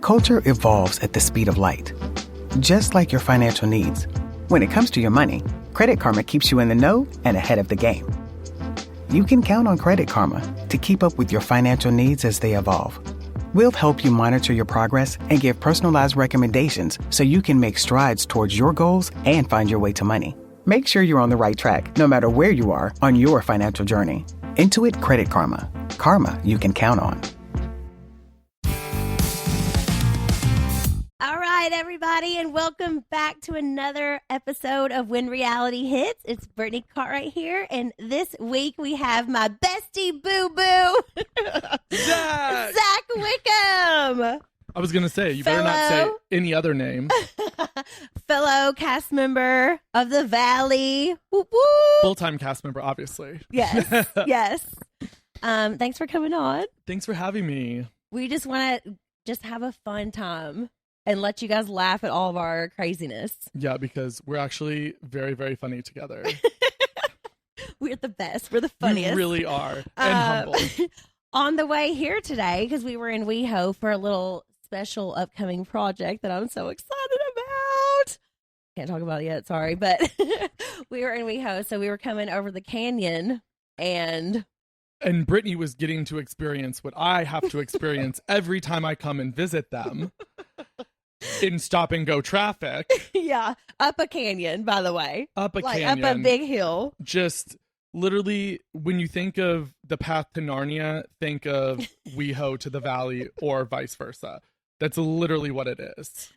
Culture evolves at the speed of light, just like your financial needs. When it comes to your money, Credit Karma keeps you in the know and ahead of the game. You can count on Credit Karma to keep up with your financial needs as they evolve. We'll help you monitor your progress and give personalized recommendations so you can make strides towards your goals and find your way to money. Make sure you're on the right track, no matter where you are on your financial journey. Intuit Credit Karma. Karma you can count on. All right, everybody, and welcome back to another episode of When Reality Hits. It's Brittany Cartwright here, and this week we have my bestie boo-boo, Zack Wickham. I was going to say, you better not say any other name. Fellow cast member of the Valley. Whoop, whoop. Full-time cast member, obviously. Yes, yes. Thanks for coming on. Thanks for having me. We just want to have a fun time and let you guys laugh at all of our craziness. Yeah, because we're actually very, very funny together. We're the best. We're the funniest. We really are. And humble. On the way here today, because we were in WeHo for a little special upcoming project that I'm so excited about. Can't talk about it yet, sorry. But we were in WeHo, so we were coming over the canyon and Brittany was getting to experience what I have to experience every time I come and visit them. In stop and go traffic. Yeah, up a canyon, by the way. Up a canyon. Up a big hill. Just literally, when you think of the path to Narnia, think of WeHo to the Valley or vice versa. That's literally what it is.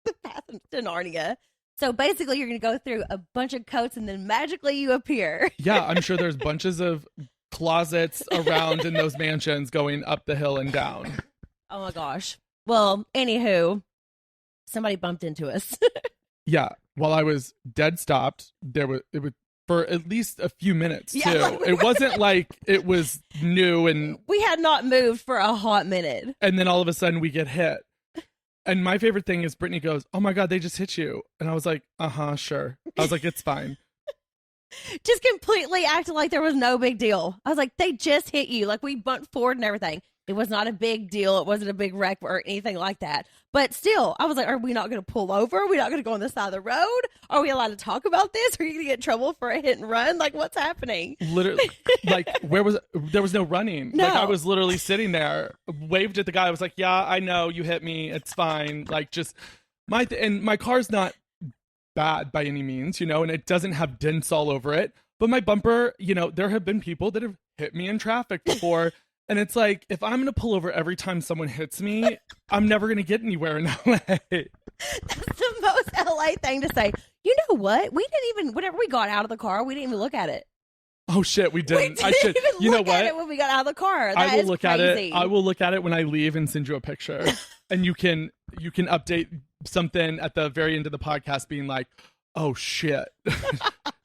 The path to Narnia. So basically, you're going to go through a bunch of coats and then magically you appear. Yeah, I'm sure there's bunches of closets around in those mansions going up the hill and down. Oh my gosh. Well, anywho, somebody bumped into us. Yeah, while I was dead stopped, it was for at least a few minutes too. Yeah, it wasn't like it was new and we had not moved for a hot minute. And then all of a sudden we get hit. And my favorite thing is Brittany goes, "Oh my God, they just hit you." And I was like, sure. I was like, it's fine. Just completely acting like there was no big deal. I was like, they just hit you. Like, we bumped forward and everything. It was not a big deal. It wasn't a big wreck or anything like that. But still, I was like, are we not going to pull over? Are we not going to go on the side of the road? Are we allowed to talk about this? Are you going to get in trouble for a hit and run? Like, what's happening? Literally, like, there was no running. No. Like, I was literally sitting there, waved at the guy. I was like, yeah, I know you hit me. It's fine. Like, just and my car's not bad by any means, and it doesn't have dents all over it. But my bumper, there have been people that have hit me in traffic before. And it's like, if I'm going to pull over every time someone hits me, I'm never going to get anywhere in LA. That's the most LA thing to say. You know what? We didn't even, whenever we got out of the car, we didn't even look at it. Oh, shit, we didn't. We didn't even look at it when we got out of the car. I will look at it. I will look at it when I leave and send you a picture. And you can update something at the very end of the podcast being like, oh, shit.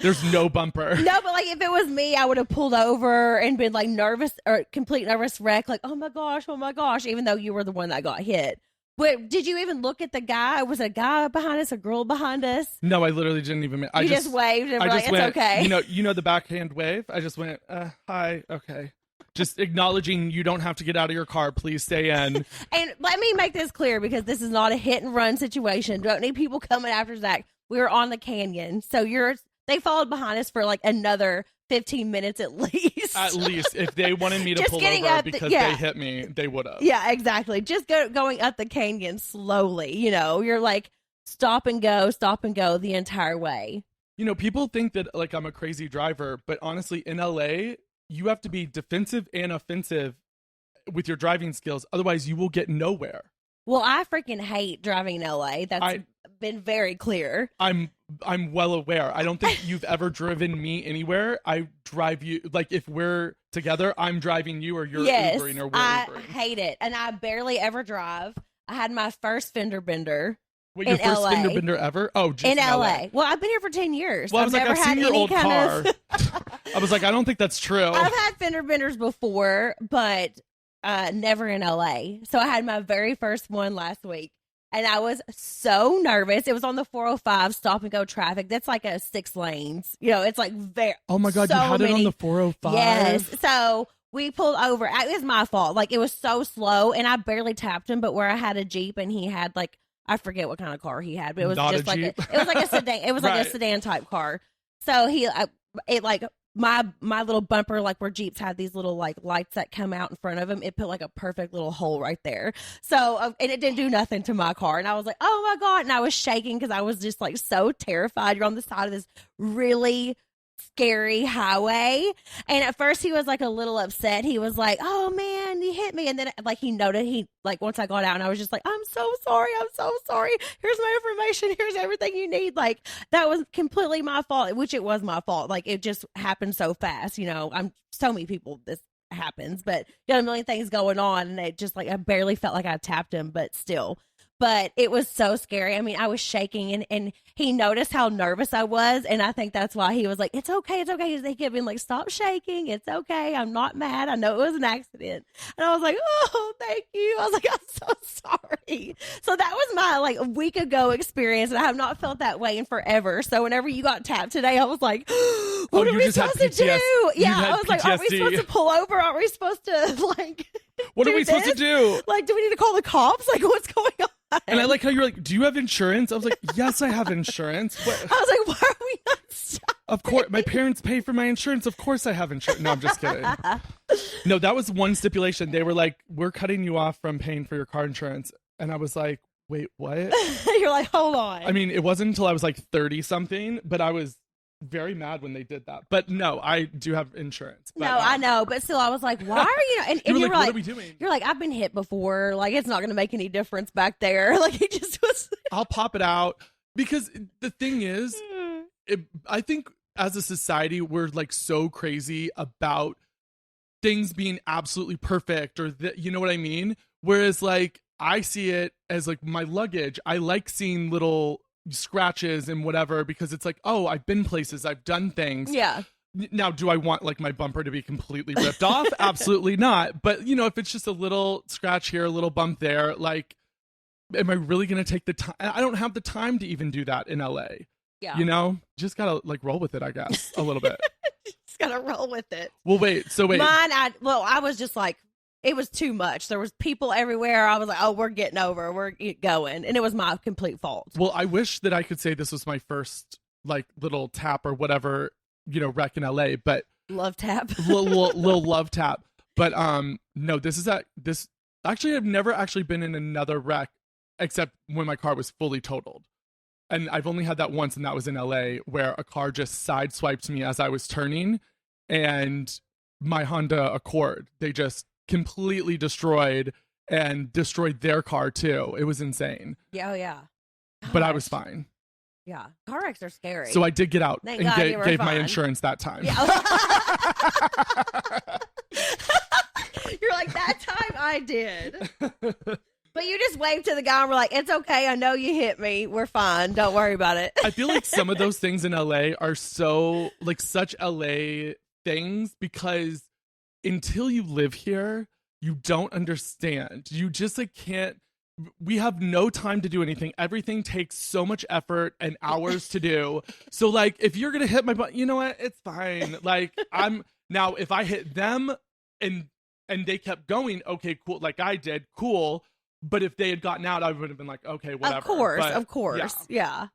There's no bumper. No, but like if it was me, I would have pulled over and been like nervous or complete nervous wreck. Like, oh my gosh, even though you were the one that got hit. But did you even look at the guy? Was a guy behind us, a girl behind us? No, I literally didn't even. I just waved and it's okay. You know the backhand wave? I just went, hi, okay. Just acknowledging you don't have to get out of your car. Please stay in. And let me make this clear because this is not a hit and run situation. Don't need people coming after Zack. We were on the canyon. So they followed behind us for like another 15 minutes at least. At least. If they wanted me to pull over because they hit me, they would have. Yeah, exactly. Just going up the canyon slowly. You're like stop and go the entire way. People think that like I'm a crazy driver, but honestly, in LA, you have to be defensive and offensive with your driving skills. Otherwise, you will get nowhere. Well, I freaking hate driving in LA. That's been very clear. I'm well aware. I don't think you've ever driven me anywhere. I drive you. Like if we're together, I'm driving you or you're Ubering or we're Ubering. I hate it. And I barely ever drive. I had my first fender bender. Wait, your first LA. fender bender ever? Oh, just in LA. Well, I've been here for 10 years. Well, I was like, I've seen your old car. I was like, I don't think that's true. I've had fender benders before, but never in LA. So I had my very first one last week. And I was so nervous. It was on the 405 stop and go traffic. That's like a 6 lanes. It's like very. Oh my God, you had it on the 405? Yes. So we pulled over. It was my fault. Like, it was so slow, and I barely tapped him. But where I had a Jeep, and he had like, I forget what kind of car he had, but it was Not just a like Jeep. it was like a sedan. It was like a sedan type car. So it like my little bumper, like where Jeeps have these little like lights that come out in front of them. It put like a perfect little hole right there. So and it didn't do nothing to my car. And I was like, oh my God. And I was shaking because I was just like so terrified. You're on the side of this really scary highway, and at first he was like a little upset. He was like, oh man, you hit me. And then like he noted, he like, once I got out, and I was just like, I'm so sorry, here's my information, here's everything you need. Like, that was completely my fault, which it was my fault. Like, it just happened so fast, you know. I'm so many people this happens, but you got a million things going on, and it just like, I barely felt like I tapped him, but still. But it was so scary. I mean, I was shaking, and he noticed how nervous I was. And I think that's why he was like, it's okay. It's okay. He kept being like, stop shaking. It's okay. I'm not mad. I know it was an accident. And I was like, oh, thank you. I was like, I'm so sorry. So that was my like a week ago experience. And I have not felt that way in forever. So whenever you got tapped today, I was like, what are we supposed to do? Yeah. I was like, aren't we supposed to pull over? Aren't we supposed to like, what are we supposed to do? Like, do we need to call the cops? Like, what's going on? And I like how you're like, do you have insurance? I was like, yes, I have insurance. But I was like, why are we not stopping? Of course, my parents pay for my insurance. Of course I have insurance. No, I'm just kidding. No, that was one stipulation. They were like, we're cutting you off from paying for your car insurance. And I was like, wait, what? You're like, hold on. I mean, it wasn't until I was like 30 something, but I was very mad when they did that. But no, I do have insurance. But, no, I know, but still, I was like, why are you? And you were like, what are we doing? You're like, I've been hit before. Like, it's not going to make any difference back there. Like, he just was. I'll pop it out, because the thing is, I think as a society, we're like so crazy about things being absolutely perfect, or you know what I mean? Whereas like, I see it as like my luggage. I like seeing little scratches and whatever, because it's like, oh, I've been places, I've done things. Yeah. Now, do I want like my bumper to be completely ripped off? Absolutely not. But you know, if it's just a little scratch here, a little bump there, like, am I really going to take the time? I don't have the time to even do that in LA. Yeah. You know, just gotta like roll with it, I guess, a little bit. Just gotta roll with it. Well, wait. Mine, I was just like, it was too much. There was people everywhere. I was like, oh, we're getting over. We're going. And it was my complete fault. Well, I wish that I could say this was my first like little tap or whatever, you know, wreck in LA, but love tap. little love tap. But no, this actually, I've never actually been in another wreck except when my car was fully totaled. And I've only had that once, and that was in LA, where a car just sideswiped me as I was turning, and my Honda Accord, they just completely destroyed their car too. It was insane. Yeah, oh yeah. But I was fine. Yeah, car wrecks are scary. So I did get out Thank and God gave my insurance that time. Yeah. You're like, that time I did. But you just waved to the guy and were like, it's okay. I know you hit me. We're fine. Don't worry about it. I feel like some of those things in LA are so like such LA things, because until you live here, you don't understand. You just like can't. We have no time to do anything. Everything takes so much effort and hours to do. So like, if you're gonna hit my butt, you know what? It's fine. Like, now if I hit them and they kept going, okay, cool. Like I did, cool. But if they had gotten out, I would have been like, okay, whatever. Of course. Yeah.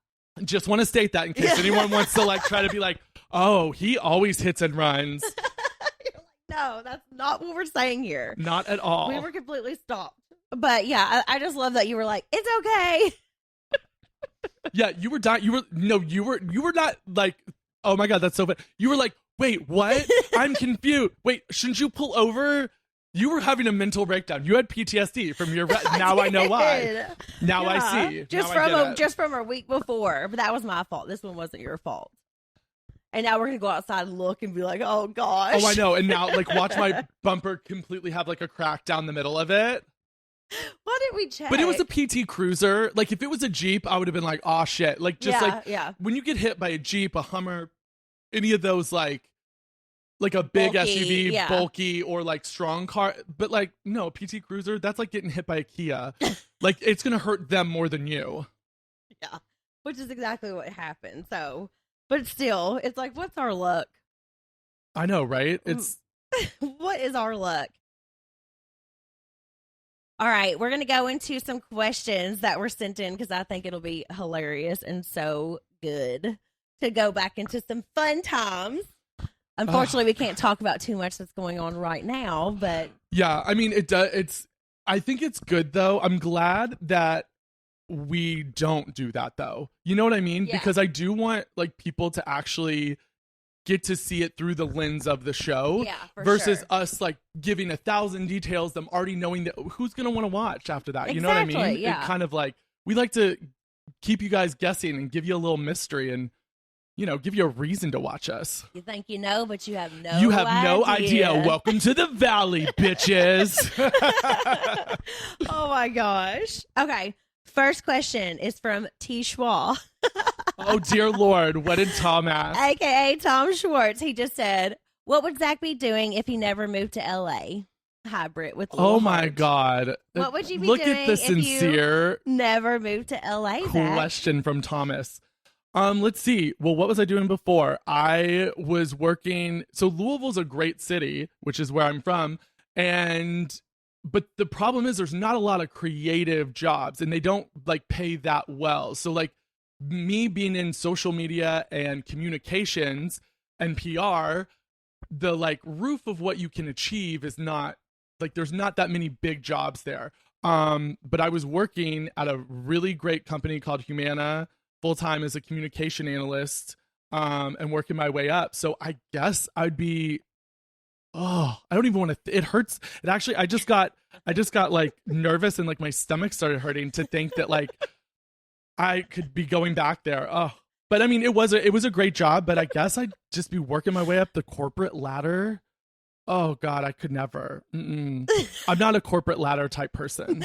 Just want to state that in case anyone wants to like try to be like, oh, he always hits and runs. You're like, no, that's not what we're saying here. Not at all. We were completely stopped. But yeah, I just love that you were like, it's okay. Yeah, you were dying. You were not like, oh my God, that's so bad. You were like, wait, what? I'm confused. Wait, shouldn't you pull over? You were having a mental breakdown. You had PTSD from your now I know why. Now I see. Just from a week before, but that was my fault. This one wasn't your fault. And now we're gonna go outside and look and be like, oh gosh. Oh, I know. And now like watch my bumper completely have like a crack down the middle of it. Why didn't we check? But it was a PT Cruiser. Like if it was a Jeep, I would have been like, oh shit. Like just when you get hit by a Jeep, a Hummer, any of those like a big bulky, SUV, bulky, or like strong car. But like, no, PT Cruiser, that's like getting hit by a Kia. Like it's going to hurt them more than you. Yeah, which is exactly what happened. So, but still, it's like, what's our luck? I know, right? What is our luck? All right, we're going to go into some questions that were sent in because I think it'll be hilarious and so good to go back into some fun times. Unfortunately, we can't talk about too much that's going on right now, but yeah, I mean, it does. I think it's good though. I'm glad that we don't do that though. You know what I mean? Yeah. Because I do want like people to actually get to see it through the lens of the show versus sure. us like giving 1,000 details, them already knowing that who's going to want to watch after that. You know what I mean? Yeah. It kind of like, we like to keep you guys guessing and give you a little mystery and, you know, give you a reason to watch us. You think you know, but you have no idea. You have no idea. Welcome to the valley, bitches. Oh my gosh. Okay. First question is from T. Schwa. Oh, dear Lord. What did Tom ask? AKA Tom Schwartz. He just said, what would Zach be doing if he never moved to LA? Hybrid with Oh Little my Heart. God. What would you be Look doing at the if sincere you never moved to LA, Zach? question from Thomas. Let's see. Well, what was I doing before? I was working. So Louisville's a great city, which is where I'm from. But the problem is there's not a lot of creative jobs and they don't like pay that well. So like me being in social media and communications and PR, the like roof of what you can achieve is not like, there's not that many big jobs there. But I was working at a really great company called Humana full-time as a communication analyst, and working my way up. So I guess I'd be, I don't even want to, it hurts. It actually, I just got like nervous and like my stomach started hurting to think that like I could be going back there. Oh, but I mean, it was a great job, but I guess I'd just be working my way up the corporate ladder. Oh God, I could never. I'm not a corporate ladder type person.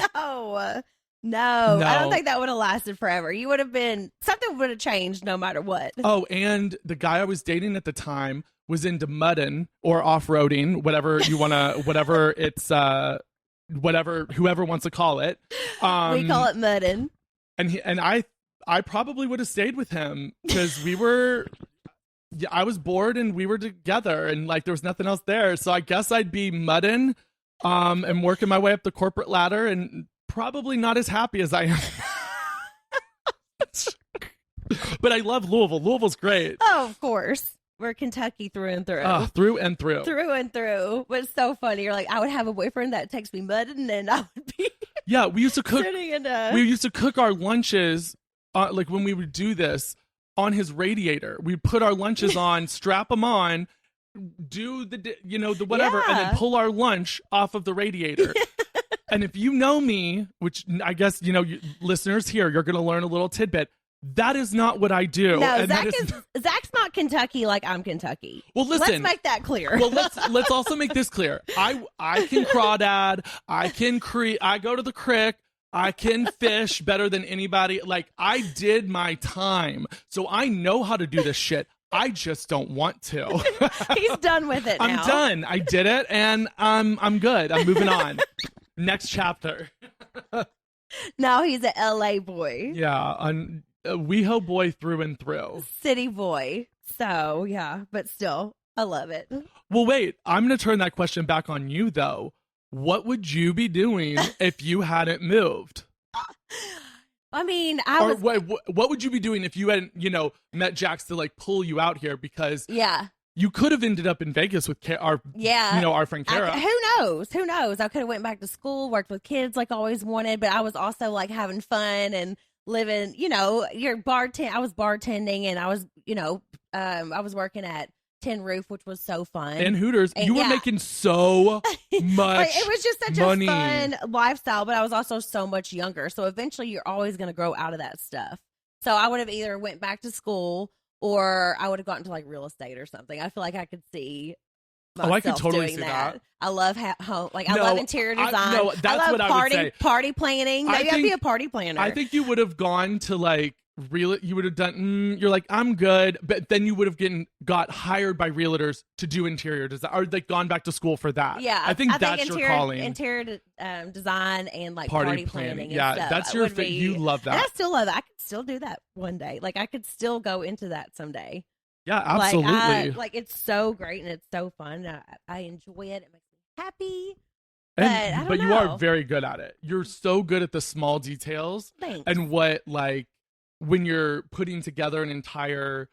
No, I don't think that would have lasted forever. You would have been, something would have changed no matter what. Oh, and the guy I was dating at the time was into mudding or off-roading, whatever you want to, whatever it's, whoever wants to call it. We call it mudding. And I probably would have stayed with him because I was bored and we were together and like there was nothing else there. So I guess I'd be mudding, and working my way up the corporate ladder and probably not as happy as I am. But I love Louisville. Louisville's great. Oh, of course. We're Kentucky through and through. Through and through. Through and through. But it's so funny. You're like, I would have a boyfriend that takes me mudding and I would be Yeah, we used to cook. We used to cook our lunches, like when we would do this, on his radiator. We'd put our lunches on, strap them on, do the whatever, and then pull our lunch off of the radiator. And if you know me, which I guess, listeners here, you're going to learn a little tidbit. That is not what I do. No, and Zach's not Kentucky like I'm Kentucky. Well, listen. Let's make that clear. Well, let's also make this clear. I can crawdad. I go to the creek. I can fish better than anybody. Like, I did my time. So I know how to do this shit. I just don't want to. He's done with it now. I'm done. I did it, and I'm good. I'm moving on. Next chapter. Now he's an LA boy. Yeah, a WeHo boy through and through. City boy. So, yeah, but still, I love it. Well, wait, I'm going to turn that question back on you, though. What would you be doing if you hadn't moved? I mean, what would you be doing if you hadn't, met Jax to like pull you out here? Because you could have ended up in Vegas with our friend Kara. Who knows? I could have went back to school, worked with kids like I always wanted, but I was also like having fun and living, I was bartending and I was, I was working at Tin Roof, which was so fun. And Hooters. And you were making so much it was just such money. a fun lifestyle, but I was also so much younger. So eventually you're always going to grow out of that stuff. So I would have either went back to school or I would have gotten to like real estate or something. I feel like I could see myself I could totally doing see that. I love home. Like, I love interior design. I love what I would say. Party planning. Maybe I'd be a party planner. I think you would have gone to like you would have done you're like, I'm good, but then you would have got hired by realtors to do interior design or like gone back to school for that. Yeah, I think that's your calling. Interior design and like party planning. Yeah, and stuff. that's your you love that. And I still love it. I could still do that one day. Like, I could still go into that someday. Yeah, absolutely. Like it's so great and it's so fun. I enjoy it. It makes me happy. But you are very good at it. You're so good at the small details. Thanks. And what, like, when you're putting together an entire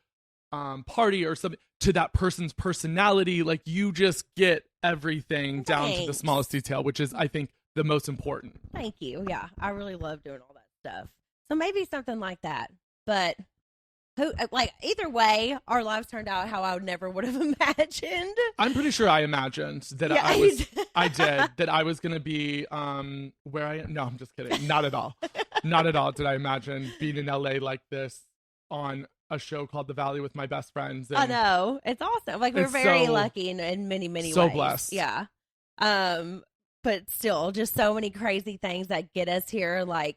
party or something to that person's personality, like you just get everything down to the smallest detail, which is, I think, the most important. Thank you. Yeah, I really love doing all that stuff. So maybe something like that. But either way, our lives turned out how I never would have imagined. I'm pretty sure I imagined that I did that I was gonna be where I am. No, I'm just kidding. Not at all. Not at all did I imagine being in LA like this on a show called The Valley with my best friends. I know. It's awesome. Like we're very lucky in many, many ways. So blessed. Yeah. But still just so many crazy things that get us here. Like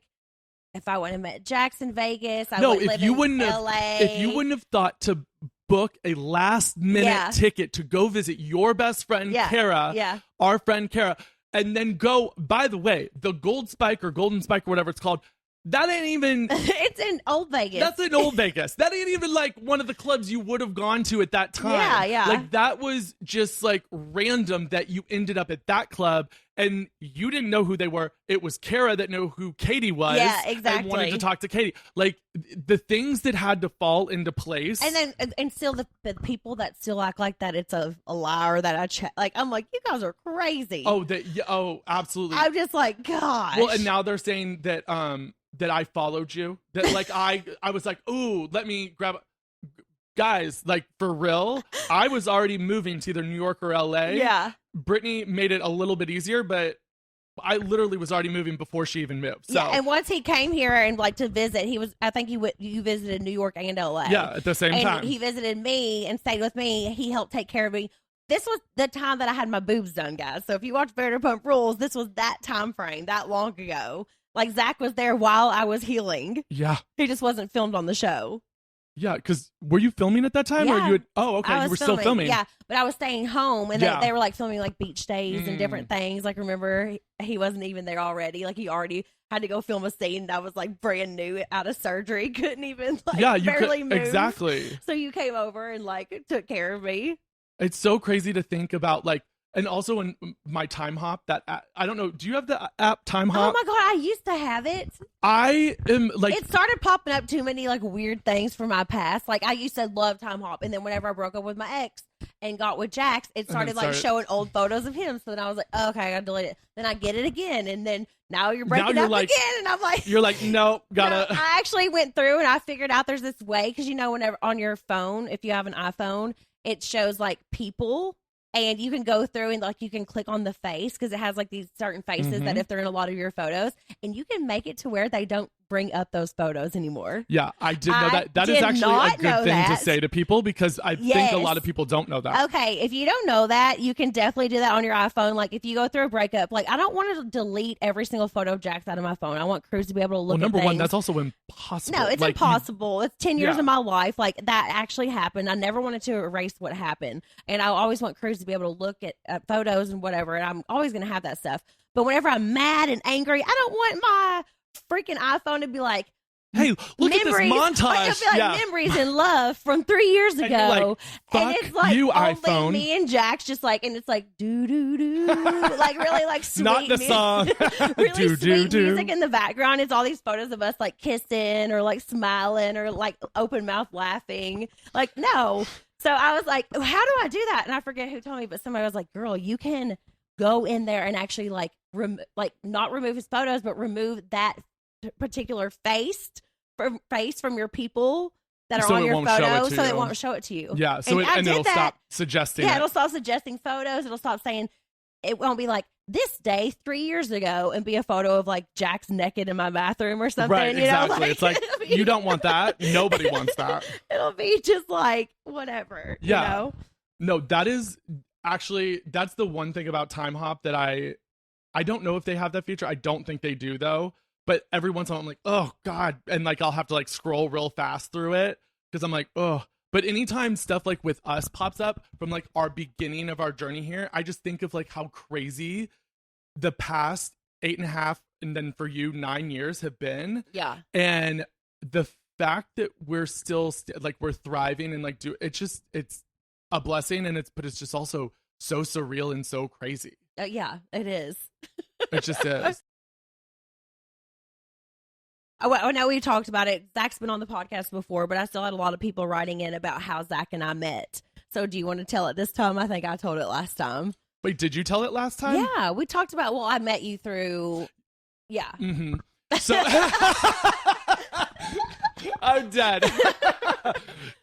if I wouldn't have met Jax in Vegas, I wouldn't live in LA. If you wouldn't have thought to book a last minute ticket to go visit your best friend, Kara, our friend Kara, and then go, by the way, the Gold Spike or Golden Spike or whatever it's called, that ain't even... It's in Old Vegas. That's in Old Vegas. That ain't even like one of the clubs you would have gone to at that time. Yeah, yeah. Like that was just like random that you ended up at that club and you didn't know who they were. It was Kara that knew who Katie was. Yeah, exactly. And wanted to talk to Katie. Like the things that had to fall into place. And then, and still the people that still act like that it's a lie or that I check. Like, I'm like, you guys are crazy. Oh, absolutely. I'm just like, gosh. Well, and now they're saying that, that I followed you, that like I was like, ooh, let me grab guys, like for real, I was already moving to either New York or LA. Yeah. Brittany made it a little bit easier, but I literally was already moving before she even moved. So. Yeah, and once he came here and like to visit, I think you visited New York and LA. Yeah, at the same time. He visited me and stayed with me. He helped take care of me. This was the time that I had my boobs done, guys. So if you watch Vanderpump Rules, this was that time frame, that long ago. Like, Zack was there while I was healing. Yeah. He just wasn't filmed on the show. Yeah, because were you filming at that time? Yeah. Or you had, okay, you were still filming. Yeah, but I was staying home, and they were, like, filming, like, beach days and different things. Like, remember, he wasn't even there already. Like, he already had to go film a scene that was, like, brand new out of surgery. Couldn't even, like, barely move. Exactly. So you came over and, like, took care of me. It's so crazy to think about, like, and also in my Time Hop, that I don't know, do you have the app Time Hop? Oh my God, I used to have it. I am like... It started popping up too many like weird things from my past. Like I used to love Time Hop. And then whenever I broke up with my ex and got with Jax, it started like showing old photos of him. So then I was like, oh, okay, I gotta delete it. Then I get it again. And then now you're breaking up like, again. And I'm like... You're like, no, gotta... No, I actually went through and I figured out there's this way. Because you know, whenever on your phone, if you have an iPhone, it shows like people. And you can go through and like you can click on the face because it has like these certain faces that if they're in a lot of your photos, and you can make it to where they don't bring up those photos anymore. Yeah, I did know that. That is actually a good thing to say to people because I think a lot of people don't know that. Okay, if you don't know that, you can definitely do that on your iPhone. Like if you go through a breakup, like I don't want to delete every single photo of Jax out of my phone. I want Cruz to be able to look at number things. one, that's also impossible. No, it's like, impossible. It's 10 years of my life. Like that actually happened. I never wanted to erase what happened. And I always want Cruz to be able to look at photos and whatever. And I'm always going to have that stuff. But whenever I'm mad and angry, I don't want my freaking iPhone to be like, hey, look at this montage. Like, it'll be like memories and love from 3 years ago. And it's like you, only iPhone. Me and Jax just like, and it's like do do do, like really like sweet. Not the song. Really sweet music in the background. It's all these photos of us like kissing or like smiling or like open mouth laughing. Like no. So I was like, how do I do that? And I forget who told me, but somebody was like, girl, you can go in there and actually like not remove his photos, but remove that particular face from your people that are on your photo, so it won't show it to you. Yeah, so and it'll stop suggesting. Yeah, it'll stop suggesting photos. It'll stop saying. It won't be like this day 3 years ago and be a photo of like Jax naked in my bathroom or something. Right, exactly. It's like you don't want that. Nobody wants that. It'll be just like whatever. Yeah. You know? No, that is actually that's the one thing about Time Hop that I don't know if they have that feature. I don't think they do though. But every once in a while I'm like, oh God. And like I'll have to like scroll real fast through it because I'm like, oh. But anytime stuff like with us pops up from like our beginning of our journey here, I just think of like how crazy the past 8.5 and then for you 9 years have been. Yeah. And the fact that we're still like we're thriving and like it's a blessing, and it's just also so surreal and so crazy. Yeah, it is. It just is. I know we talked about it. Zach's been on the podcast before, but I still had a lot of people writing in about how Zach and I met. So do you want to tell it this time? I think I told it last time. Wait, did you tell it last time? Yeah, we talked about, well, I met you through, yeah. Mm-hmm. So I'm dead.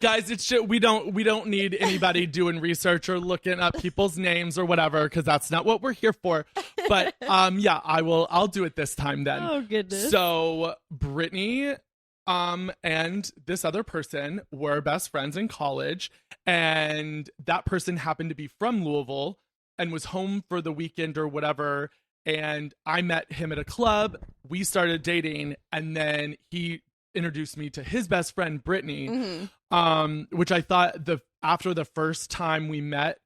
Guys, it's shit. We don't need anybody doing research or looking up people's names or whatever, because that's not what we're here for. But yeah, I'll do it this time then. Oh goodness. So Brittany and this other person were best friends in college, and that person happened to be from Louisville and was home for the weekend or whatever. And I met him at a club. We started dating, and then he introduced me to his best friend Brittany, which I thought after the first time we met,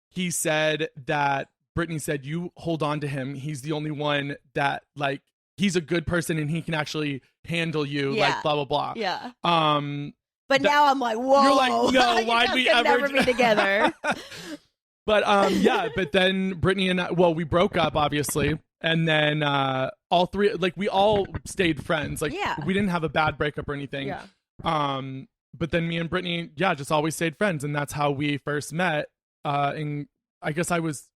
he said that Brittany said, "You hold on to him. He's the only one that like he's a good person and he can actually handle you." Yeah. Like blah blah blah. Yeah. But now I'm like, whoa. You're like, no, why'd we ever never be together? But yeah, but then Brittany and I, well, we broke up obviously, and then all three, like we all stayed friends. Like we didn't have a bad breakup or anything. Yeah. But then me and Brittany, just always stayed friends, and that's how we first met. And I guess I was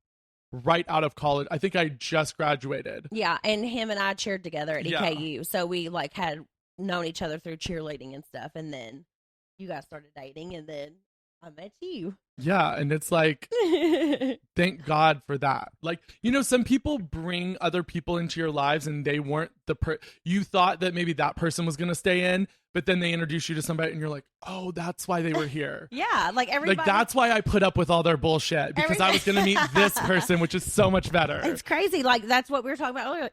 right out of college. I think I just graduated. Yeah, and him and I cheered together at EKU, so we like had known each other through cheerleading and stuff, and then you guys started dating, and then I met you. Yeah, and it's like, thank God for that. Like, you know, some people bring other people into your lives and they weren't you thought that maybe that person was going to stay in, but then they introduce you to somebody and you're like, oh, that's why they were here. Yeah, like everybody. Like, that's why I put up with all their bullshit, because I was going to meet this person, which is so much better. It's crazy. Like, that's what we were talking about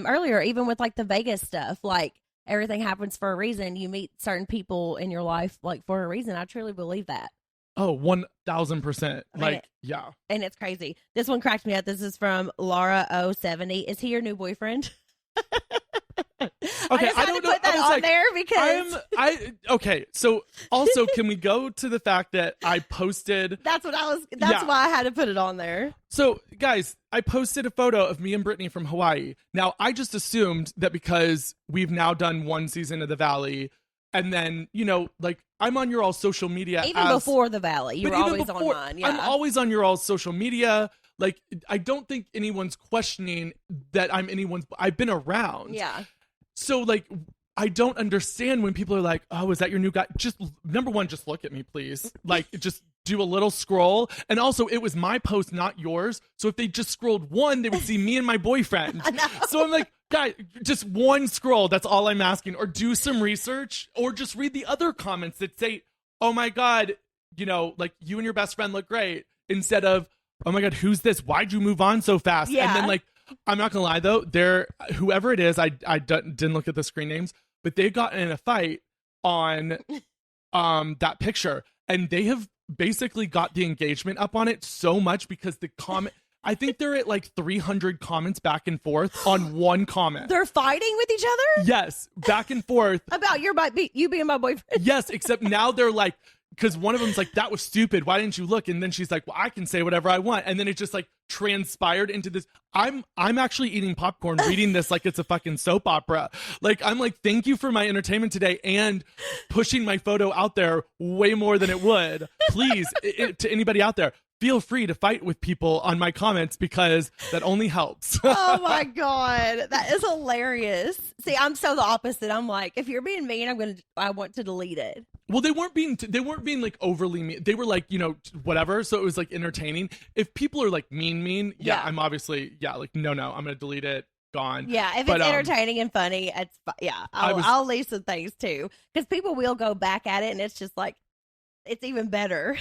earlier, even with like the Vegas stuff. Like, everything happens for a reason. You meet certain people in your life, like, for a reason. I truly believe that. Oh, 1,000%. Like, yeah. And it's crazy. This one cracked me up. This is from Laura070. Is he your new boyfriend? Okay, I don't know. Put that on there because okay. So also, can we go to the fact that I posted? That's why I had to put it on there. So guys, I posted a photo of me and Brittany from Hawaii. Now, I just assumed that because we've now done one season of The Valley, and then, you know, like, I'm on your all social media. Even before The Valley, you were always on mine. Yeah. I'm always on your all social media. Like, I don't think anyone's questioning that I've been around. Yeah. So, like, I don't understand when people are like, oh, is that your new guy? Just, number one, just look at me, please. Like, just do a little scroll. And also, it was my post, not yours. So if they just scrolled one, they would see me and my boyfriend. So I'm like, guys, just one scroll. That's all I'm asking. Or do some research, or just read the other comments that say, oh my God, you know, like, you and your best friend look great. Instead of, oh my God, who's this? Why'd you move on so fast? Yeah. And then, like, I'm not gonna lie though, whoever it is, I didn't look at the screen names, but they got in a fight on that picture, and they have basically got the engagement up on it so much because the comment, I think they're at like 300 comments back and forth on one comment. They're fighting with each other? Yes, back and forth. About you being my boyfriend. Yes, except now they're like, because one of them's like, that was stupid, why didn't you look? And then she's like, well, I can say whatever I want. And then it just like transpired into this. I'm actually eating popcorn reading this like it's a fucking soap opera. Like, I'm like, thank you for my entertainment today and pushing my photo out there way more than it would. Please, to anybody out there, feel free to fight with people on my comments, because that only helps. Oh my God, that is hilarious. See, I'm so the opposite. I'm like, if you're being mean, I want to delete it. Well, they weren't being like overly mean. They were like, you know, whatever. So it was like entertaining. If people are like mean, yeah. I'm obviously, like, no, I'm going to delete it. Gone. Yeah, if it's entertaining and funny, it's I'll leave some things too, because people will go back at it, and it's just like, it's even better.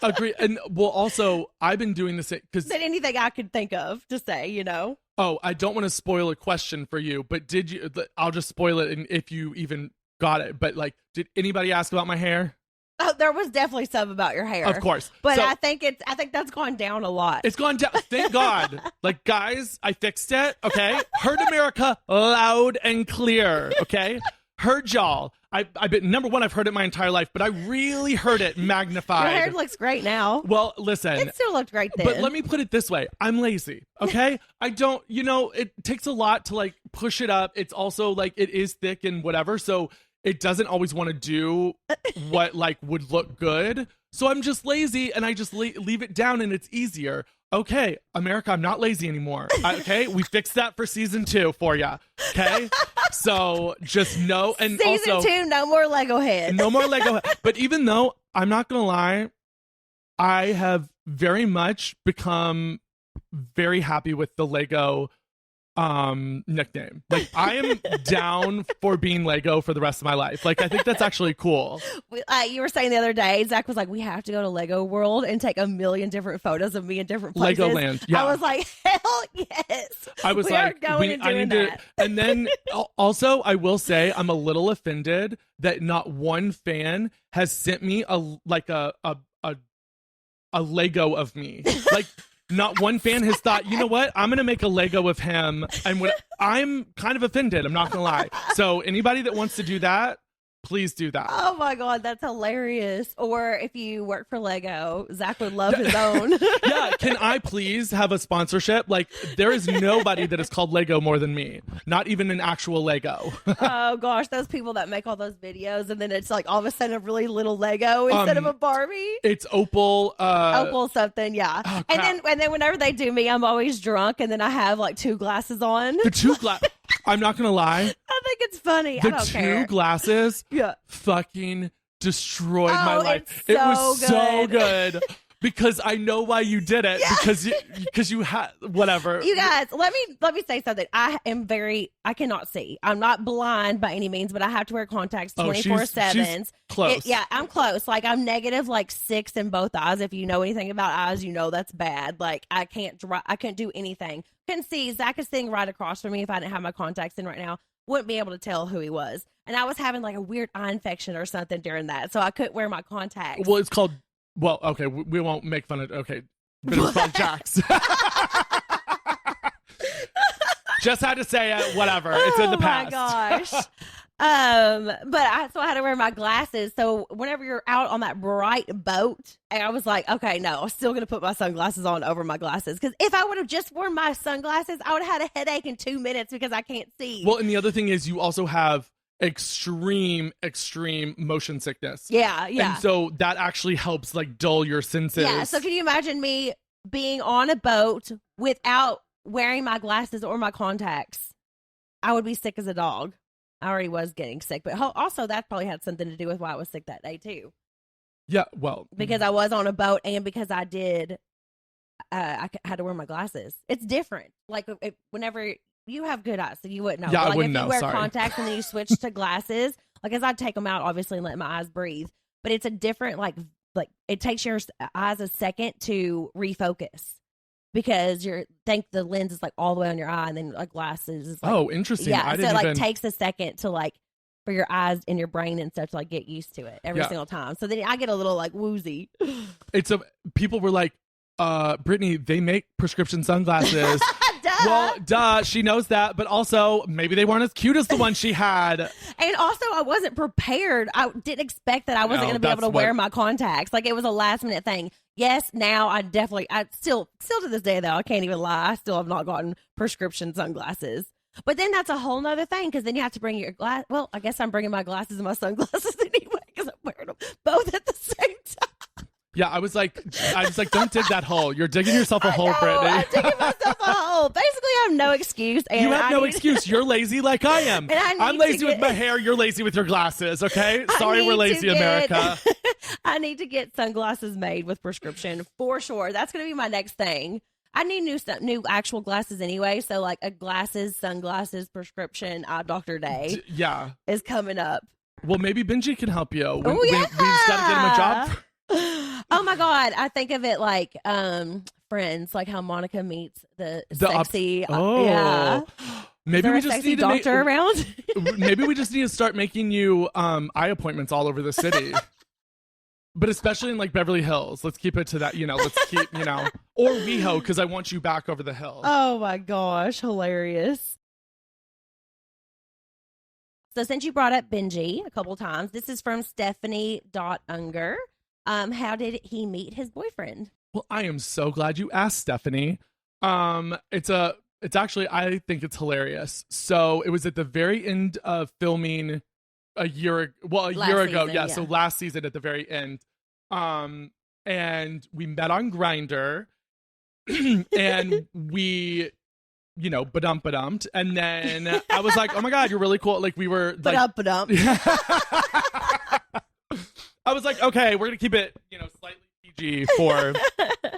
Agree. And well, also, I've been doing this because than anything I could think of to say, you know. Oh, I don't want to spoil a question for you, but did you? I'll just spoil it, and if you even got it. But like, did anybody ask about my hair? Oh, there was definitely some about your hair, of course. But so, I think that's gone down a lot. It's gone down. Thank God. Like, guys, I fixed it. Okay, heard America loud and clear. Okay, heard y'all. I've been, number one, I've heard it my entire life, but I really heard it magnified. Your hair looks great now. Well, listen. It still looked great then. But let me put it this way. I'm lazy, okay? I don't, it takes a lot to like push it up. It's also like it is thick and whatever. So it doesn't always want to do what like would look good. So I'm just lazy and I just leave it down and it's easier. Okay, America, I'm not lazy anymore. Okay, we fixed that for season 2 for you. Okay, so just know. And season also, 2, no more Lego head. No more Lego head. But even though I'm not gonna lie, I have very much become very happy with the Lego nickname. Like I am down for being Lego for the rest of my life. Like I think that's actually cool. You were saying the other day, Zach was like, we have to go to Lego World and take a million different photos of me in different places. Legoland. Yeah. I was like, hell yes. I was we like, are going and doing that. And then also I will say I'm a little offended that not one fan has sent me a Lego of me. Like not one fan has thought, you know what? I'm going to make a Lego of him. And I'm kind of offended. I'm not going to lie. So anybody that wants to do that, please do that. Oh my God, that's hilarious. Or if you work for Lego, Zach would love his own. Yeah, can I please have a sponsorship? Like, there is nobody that is called Lego more than me. Not even an actual Lego. Oh gosh, those people that make all those videos and then it's like all of a sudden a really little Lego instead of a Barbie. It's Opal. Opal something, yeah. Oh, and then whenever they do me, I'm always drunk and then I have like 2 glasses on. The 2 glasses. I'm not going to lie. I think it's funny. The I don't care. 2 glasses fucking destroyed my life. It was so good. Because I know why you did it. Yeah. Because you had whatever. You guys, let me say something. I cannot see. I'm not blind by any means, but I have to wear contacts 24/7. She's close. Yeah, I'm close. Like I'm negative like 6 in both eyes. If you know anything about eyes, you know that's bad. Like I can't do anything. Couldn't see. Zach is sitting right across from me. If I didn't have my contacts in right now, wouldn't be able to tell who he was. And I was having like a weird eye infection or something during that, so I couldn't wear my contacts. Well, it's called. Well, okay, we won't make fun of. Okay, but it was called Jax. Just had to say it. Whatever. It's in the past. Oh my gosh. So I had to wear my glasses. So whenever you're out on that bright boat, and I was like, okay, no, I'm still gonna put my sunglasses on over my glasses because if I would have just worn my sunglasses, I would have had a headache in 2 minutes because I can't see. Well, and the other thing is, you also have extreme motion sickness. Yeah. And so that actually helps like dull your senses. Yeah. So can you imagine me being on a boat without wearing my glasses or my contacts? I would be sick as a dog. I already was getting sick, but also that probably had something to do with why I was sick that day too. Yeah, well, because I was on a boat and because I had to wear my glasses. It's different. Like whenever you have good eyes, so you wouldn't know. Yeah, like I wouldn't if you know. wear Sorry. contacts and then you switch to glasses, like as I'd take them out, obviously, and let my eyes breathe. But it's a different, like it takes your eyes a second to refocus because the lens is like all the way on your eye, and then like glasses is like, oh, interesting. Yeah, I so didn't it even... takes a second to like for your eyes and your brain and stuff to like get used to it every single time. So then I get a little like woozy. People were like, Brittany, they make prescription sunglasses. Well, duh, she knows that, but also maybe they weren't as cute as the one she had. And also, I wasn't prepared. I didn't expect that I wasn't going to be able to wear my contacts. Like, it was a last minute thing. Yes, now I still to this day, though, I can't even lie. I still have not gotten prescription sunglasses. But then that's a whole nother thing because then you have to bring your glass. Well, I guess I'm bringing my glasses and my sunglasses anyway because I'm wearing them both at the same time. Yeah, I was like, don't dig that hole. You're digging yourself a hole, Brittany. I'm digging myself a hole. Basically, I have no excuse. And you have no excuse. You're lazy like I am. I'm lazy with my hair. You're lazy with your glasses, okay? Sorry, we're lazy, America. I need to get sunglasses made with prescription for sure. That's going to be my next thing. I need new actual glasses anyway. So like a sunglasses prescription eye doctor day is coming up. Well, maybe Benji can help you. We just got to get him a job. Oh my God. I think of it like Friends, like how Monica meets the sexy. Yeah. Maybe we just sexy need doctor around. Maybe we just need to start making you eye appointments all over the city. But especially in like Beverly Hills. Let's keep it to that, let's keep, or WeHo, because I want you back over the hill. Oh my gosh. Hilarious. So since you brought up Benji a couple times, this is from Stephanie.Unger. How did he meet his boyfriend? Well, I am so glad you asked, Stephanie. It's actually, I think it's hilarious. So it was at the very end of filming a year ago. Season, Yeah. So last season at the very end. And we met on Grindr and we, ba-dumped. And then I was like, oh my God, you're really cool. Like we were like, Ba-dump. I was like, okay, we're going to keep it, slightly PG for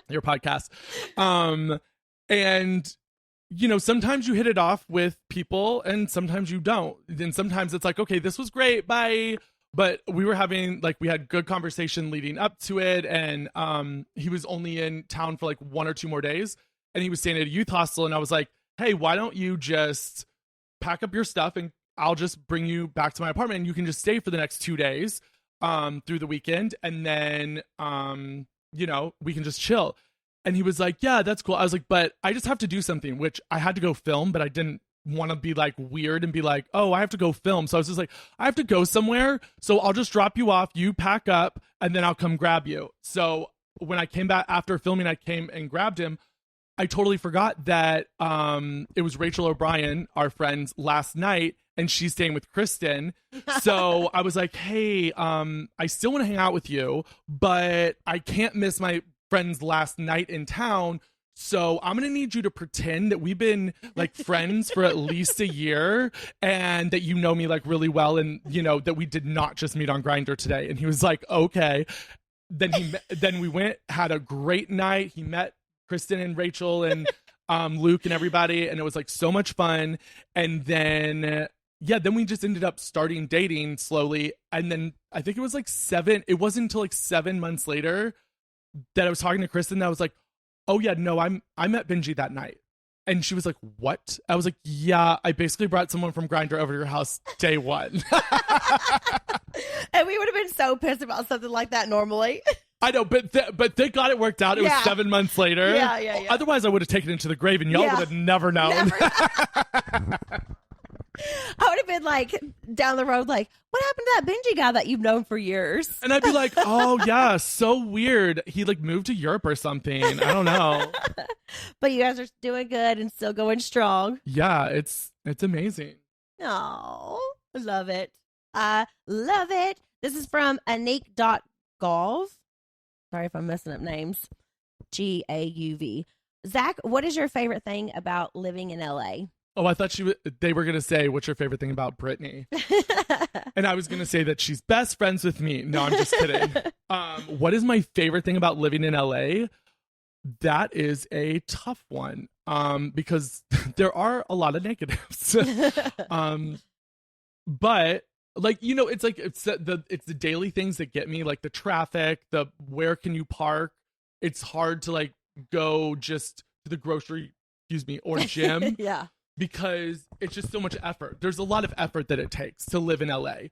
your podcast. And sometimes you hit it off with people and sometimes you don't. And sometimes it's like, okay, this was great. Bye. But we were having we had good conversation leading up to it. And he was only in town for like 1 or 2 more days. And he was staying at a youth hostel. And I was like, hey, why don't you just pack up your stuff and I'll just bring you back to my apartment and you can just stay for the next 2 days through the weekend. And then, we can just chill. And he was like, yeah, that's cool. I was like, but I just have to do something, which I had to go film, but I didn't want to be like weird and be like, oh, I have to go film. So I was just like, I have to go somewhere. So I'll just drop you off. You pack up and then I'll come grab you. So when I came back after filming, I came and grabbed him. I totally forgot that it was Rachel O'Brien, our friend's last night, and she's staying with Kristen. So I was like, hey, I still want to hang out with you, but I can't miss my friend's last night in town. So I'm going to need you to pretend that we've been like friends for at least a year and that you know me like really well and, that we did not just meet on Grindr today. And he was like, okay. Then we went, had a great night. He met Kristen and Rachel and Luke and everybody. And it was like so much fun. And then, then we just ended up starting dating slowly. And then I think it was it wasn't until 7 months later that I was talking to Kristen that I was like, oh yeah, no, I met Benji that night. And she was like, what? I was like, yeah, I basically brought someone from Grindr over to your house day one. And we would have been so pissed about something like that normally. I know, but thank God it worked out. It was 7 months later. Yeah. Otherwise, I would have taken it to the grave and y'all would have never known. I would have been like down the road, like, what happened to that Benji guy that you've known for years? And I'd be like, oh yeah, so weird. He moved to Europe or something. I don't know. But you guys are doing good and still going strong. Yeah, it's amazing. Oh, love it. I love it. This is from Anik.Gauv. Sorry if I'm messing up names. Gauv. Zach, what is your favorite thing about living in LA? Oh, I thought they were going to say, what's your favorite thing about Brittany? And I was going to say that she's best friends with me. No, I'm just kidding. What is my favorite thing about living in LA? That is a tough one because there are a lot of negatives. But it's the daily things that get me, like the traffic, the where can you park? It's hard to go just to the grocery, or gym. Yeah. Because it's just so much effort. There's a lot of effort that it takes to live in LA.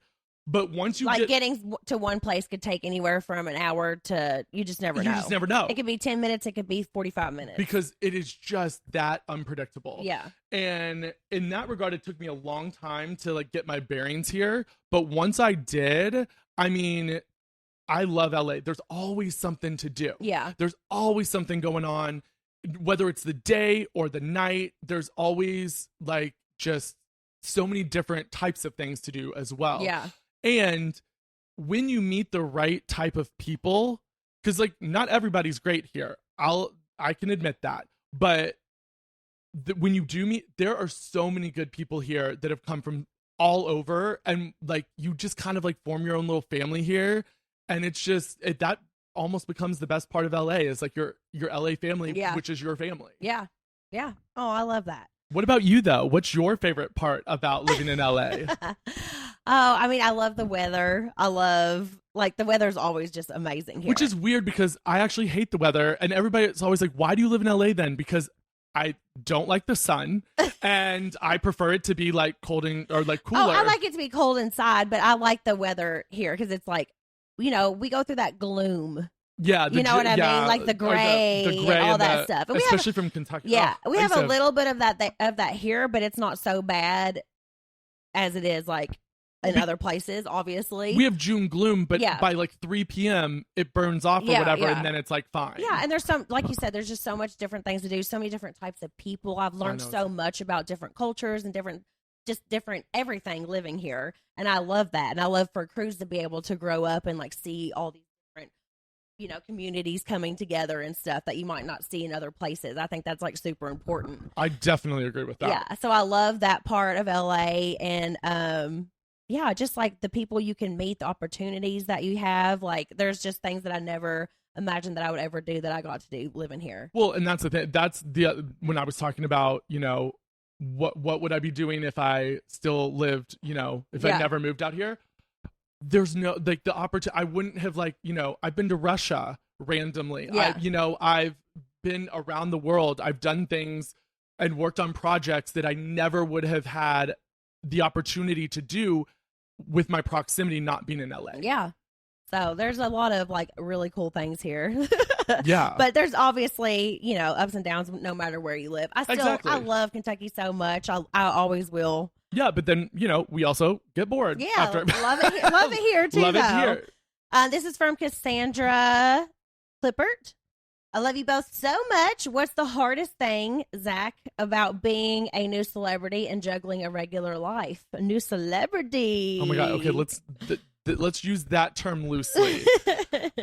But once you getting to one place could take anywhere from an hour to, you just never know. You just never know. It could be 10 minutes. It could be 45 minutes. Because it is just that unpredictable. Yeah. And in that regard, it took me a long time to get my bearings here. But once I did, I love LA. There's always something to do. Yeah. There's always something going on. Whether it's the day or the night, there's always just so many different types of things to do as well. Yeah. And when you meet the right type of people, because not everybody's great here. I can admit that. But when you do meet, there are so many good people here that have come from all over, and you just kind of form your own little family here. And it's just that almost becomes the best part of LA is your LA family, which is your family. Yeah. Yeah. Oh, I love that. What about you though? What's your favorite part about living in LA? I love the weather. I love the weather's always just amazing here. Which is weird because I actually hate the weather and everybody's always like, why do you live in LA then? Because I don't like the sun and I prefer it to be cold or cooler. Oh, I like it to be cold inside, but I like the weather here because it's we go through that gloom. Yeah. You know what I mean? The gray, the gray and all that stuff. And especially from Kentucky. Yeah. We have a little bit of that here, but it's not so bad as it is in other places, obviously. We have June gloom, but by like 3 p.m. it burns off or whatever, and then it's like fine. Yeah, and there's some, like you said, there's just so much different things to do, so many different types of people. I've learned so much about different cultures and different everything living here, and I love that. And I love for Cruz to be able to grow up and like see all these different, communities coming together and stuff that you might not see in other places. I think that's like super important. I definitely agree with that. Yeah, so I love that part of LA, and just like the people you can meet, the opportunities that you have. Like there's just things that I never imagined that I would ever do that I got to do living here. Well, and that's the thing. That's when I was talking about, what would I be doing if I still lived, if I never moved out here? There's no, like, the opportunity. I wouldn't have, like, I've been to Russia randomly. Yeah. I've been around the world. I've done things and worked on projects that I never would have had the opportunity to do with my proximity not being in LA. Yeah. So there's a lot of like really cool things here. Yeah. But there's obviously, ups and downs no matter where you live. I love Kentucky so much. I always will. Yeah, but then, we also get bored. Yeah. After. Love it here too. Love it here. This is from Cassandra Clippert. I love you both so much. What's the hardest thing, Zach, about being a new celebrity and juggling a regular life? A new celebrity. Oh my God. Okay, let's use that term loosely.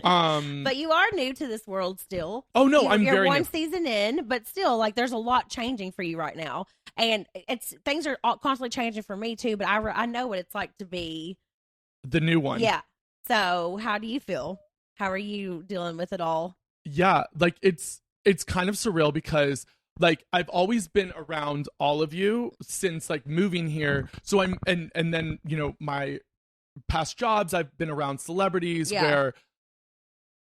But you are new to this world still. Oh no, you're very one new. Season in, but still, like, there's a lot changing for you right now, and things are constantly changing for me too. But I know what it's like to be the new one. Yeah. So how do you feel? How are you dealing with it all? Yeah, like it's kind of surreal because like I've always been around all of you since like moving here. So I'm and then my past jobs I've been around celebrities where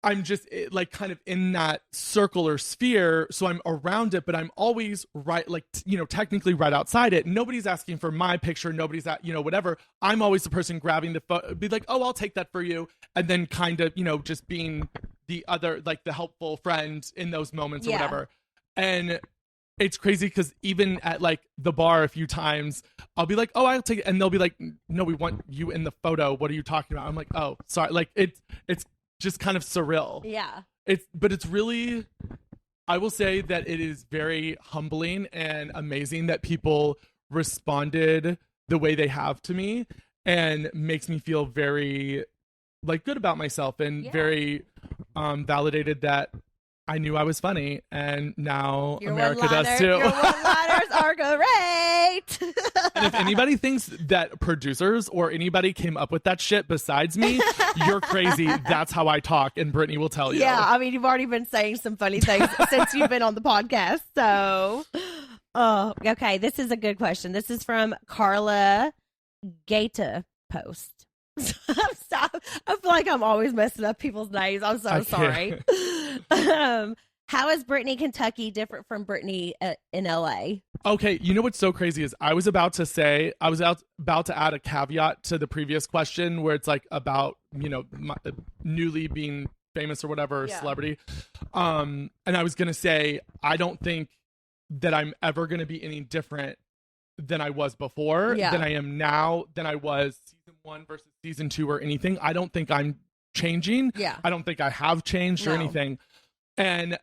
I'm just like kind of in that circle or sphere, so I'm around it, but I'm always right, like technically right outside it. Nobody's asking for my picture, nobody's at whatever. I'm always the person grabbing the photo, be like, oh, I'll take that for you, and then kind of just being the other, like the helpful friend in those moments or whatever. And it's crazy because even at like the bar a few times, I'll be like, oh, I'll take it, and they'll be like, no, we want you in the photo. What are you talking about? I'm like, oh, sorry. Like it's just kind of surreal. Yeah. But it's really, I will say that it is very humbling and amazing that people responded the way they have to me, and makes me feel very like good about myself and very validated that I knew I was funny, and now America does too. Your one-liners are great. And if anybody thinks that producers or anybody came up with that shit besides me, you're crazy. That's how I talk, and Brittany will tell you. Yeah, I mean, you've already been saying some funny things since you've been on the podcast. So, okay, this is a good question. This is from Carla Gaeta Post. I feel like I'm always messing up people's names. I'm so sorry. How is Brittany, Kentucky different from Brittany in LA? Okay, you know what's so crazy is I was about to add a caveat to the previous question where it's like about newly being famous or whatever, celebrity, and I was gonna say I don't think that I'm ever gonna be any different than I was before, than I am now, than I was season 1 versus season 2 or anything. I don't think I'm changing. Yeah. I don't think I have changed or anything. And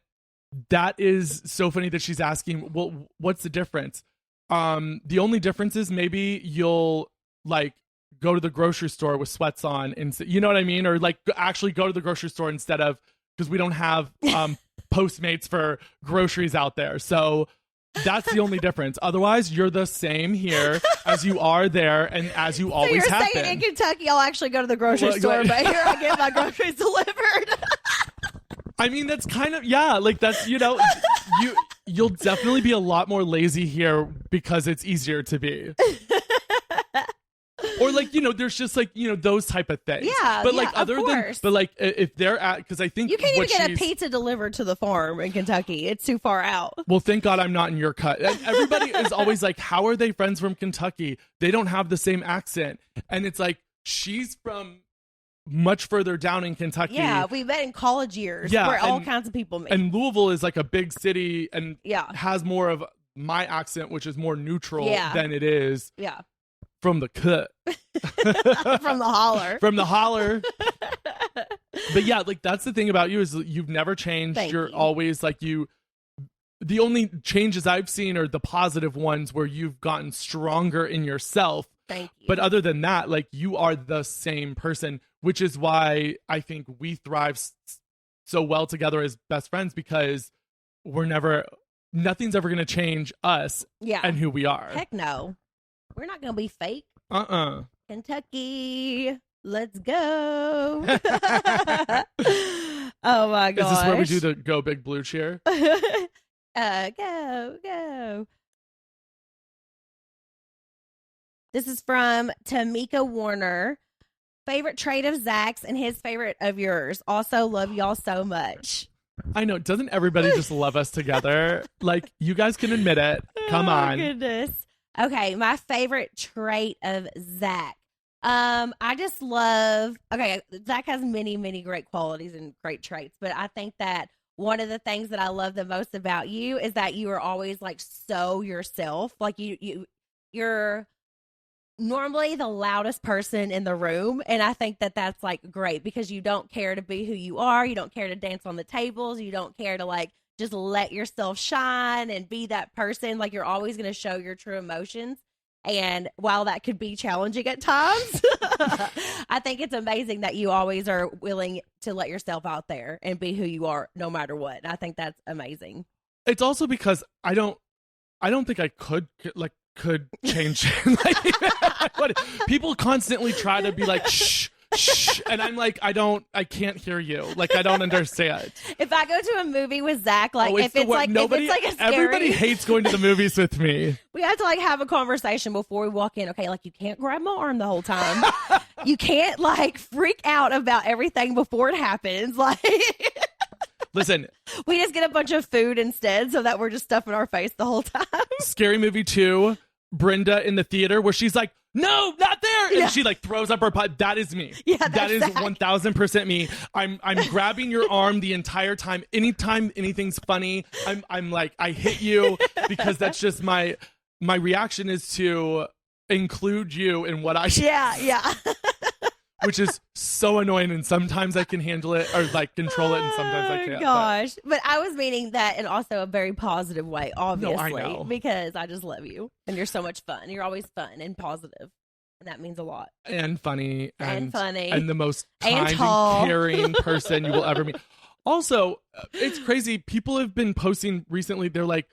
that is so funny that she's asking, well, what's the difference? The only difference is maybe you'll like go to the grocery store with sweats on, and you know what I mean? Or like actually go to the grocery store instead of, because we don't have Postmates for groceries out there. So that's the only difference. Otherwise, you're the same here as you are there, and as you always have been. So you're saying in Kentucky, I'll actually go to the grocery store, but here I get my groceries delivered. I mean, that's kind of, like that's, you'll definitely be a lot more lazy here because it's easier to be. Or like, there's just like, those type of things. Yeah. But like other than, but like if they're at, because I think you can't even get a pizza delivered to the farm in Kentucky. It's too far out. Well, thank God I'm not in your cut. And everybody is always like, how are they friends from Kentucky? They don't have the same accent. And it's like, she's from much further down in Kentucky. Yeah, we met in college years where all kinds of people meet. And Louisville is like a big city and has more of my accent, which is more neutral than it is from the cut. From the holler. From the holler. But yeah, like that's the thing about you is you've never changed. You're always like the only changes I've seen are the positive ones where you've gotten stronger in yourself. Thank you. But other than that, like you are the same person, which is why I think we thrive so well together as best friends, because nothing's ever going to change us and who we are. Heck no. We're not going to be fake. Kentucky, let's go. Oh my gosh. Is this where we do the Go Big Blue cheer? Go. This is from Tamika Warner. Favorite trait of Zach's and his favorite of yours. Also, love y'all so much. I know. Doesn't everybody just love us together? Like, you guys can admit it. Come on. Oh, goodness. Okay, my favorite trait of Zach. I just love, Zach has many, many great qualities and great traits, but I think that one of the things that I love the most about you is that you are always like so yourself. Like you're normally the loudest person in the room, and I think that that's like great because you don't care to be who you are. You don't care to dance on the tables. You don't care to like just let yourself shine and be that person. Like you're always going to show your true emotions. And while that could be challenging at times, I think it's amazing that you always are willing to let yourself out there and be who you are no matter what. And I think that's amazing. It's also because I don't think I could change. Like, people constantly try to be like, shh, shh. And I'm like, I can't hear you. Like, I don't understand. If I go to a movie with Zach, like, if it's like a scary... Everybody hates going to the movies with me. We have to like have a conversation before we walk in. Okay, like you can't grab my arm the whole time. You can't like freak out about everything before it happens. Like, listen, we just get a bunch of food instead so that we're just stuffing our face the whole time. Scary Movie 2, Brenda in the theater where she's like, no, not there. And she like throws up her butt. That is me. Yeah, that is Zach. 1000% me. I'm grabbing your arm the entire time. Anytime anything's funny, I'm like, I hit you because that's just my reaction is to include you in what I Yeah. Which is so annoying, and sometimes I can handle it or like control it, and sometimes I can't. Gosh, but I was meaning that in also a very positive way, obviously, I know. because I just love you, and you're so much fun. You're always fun and positive, and that means a lot. And funny, and funny, and the most kind and caring person you will ever meet. Also, it's crazy. People have been posting recently. They're like,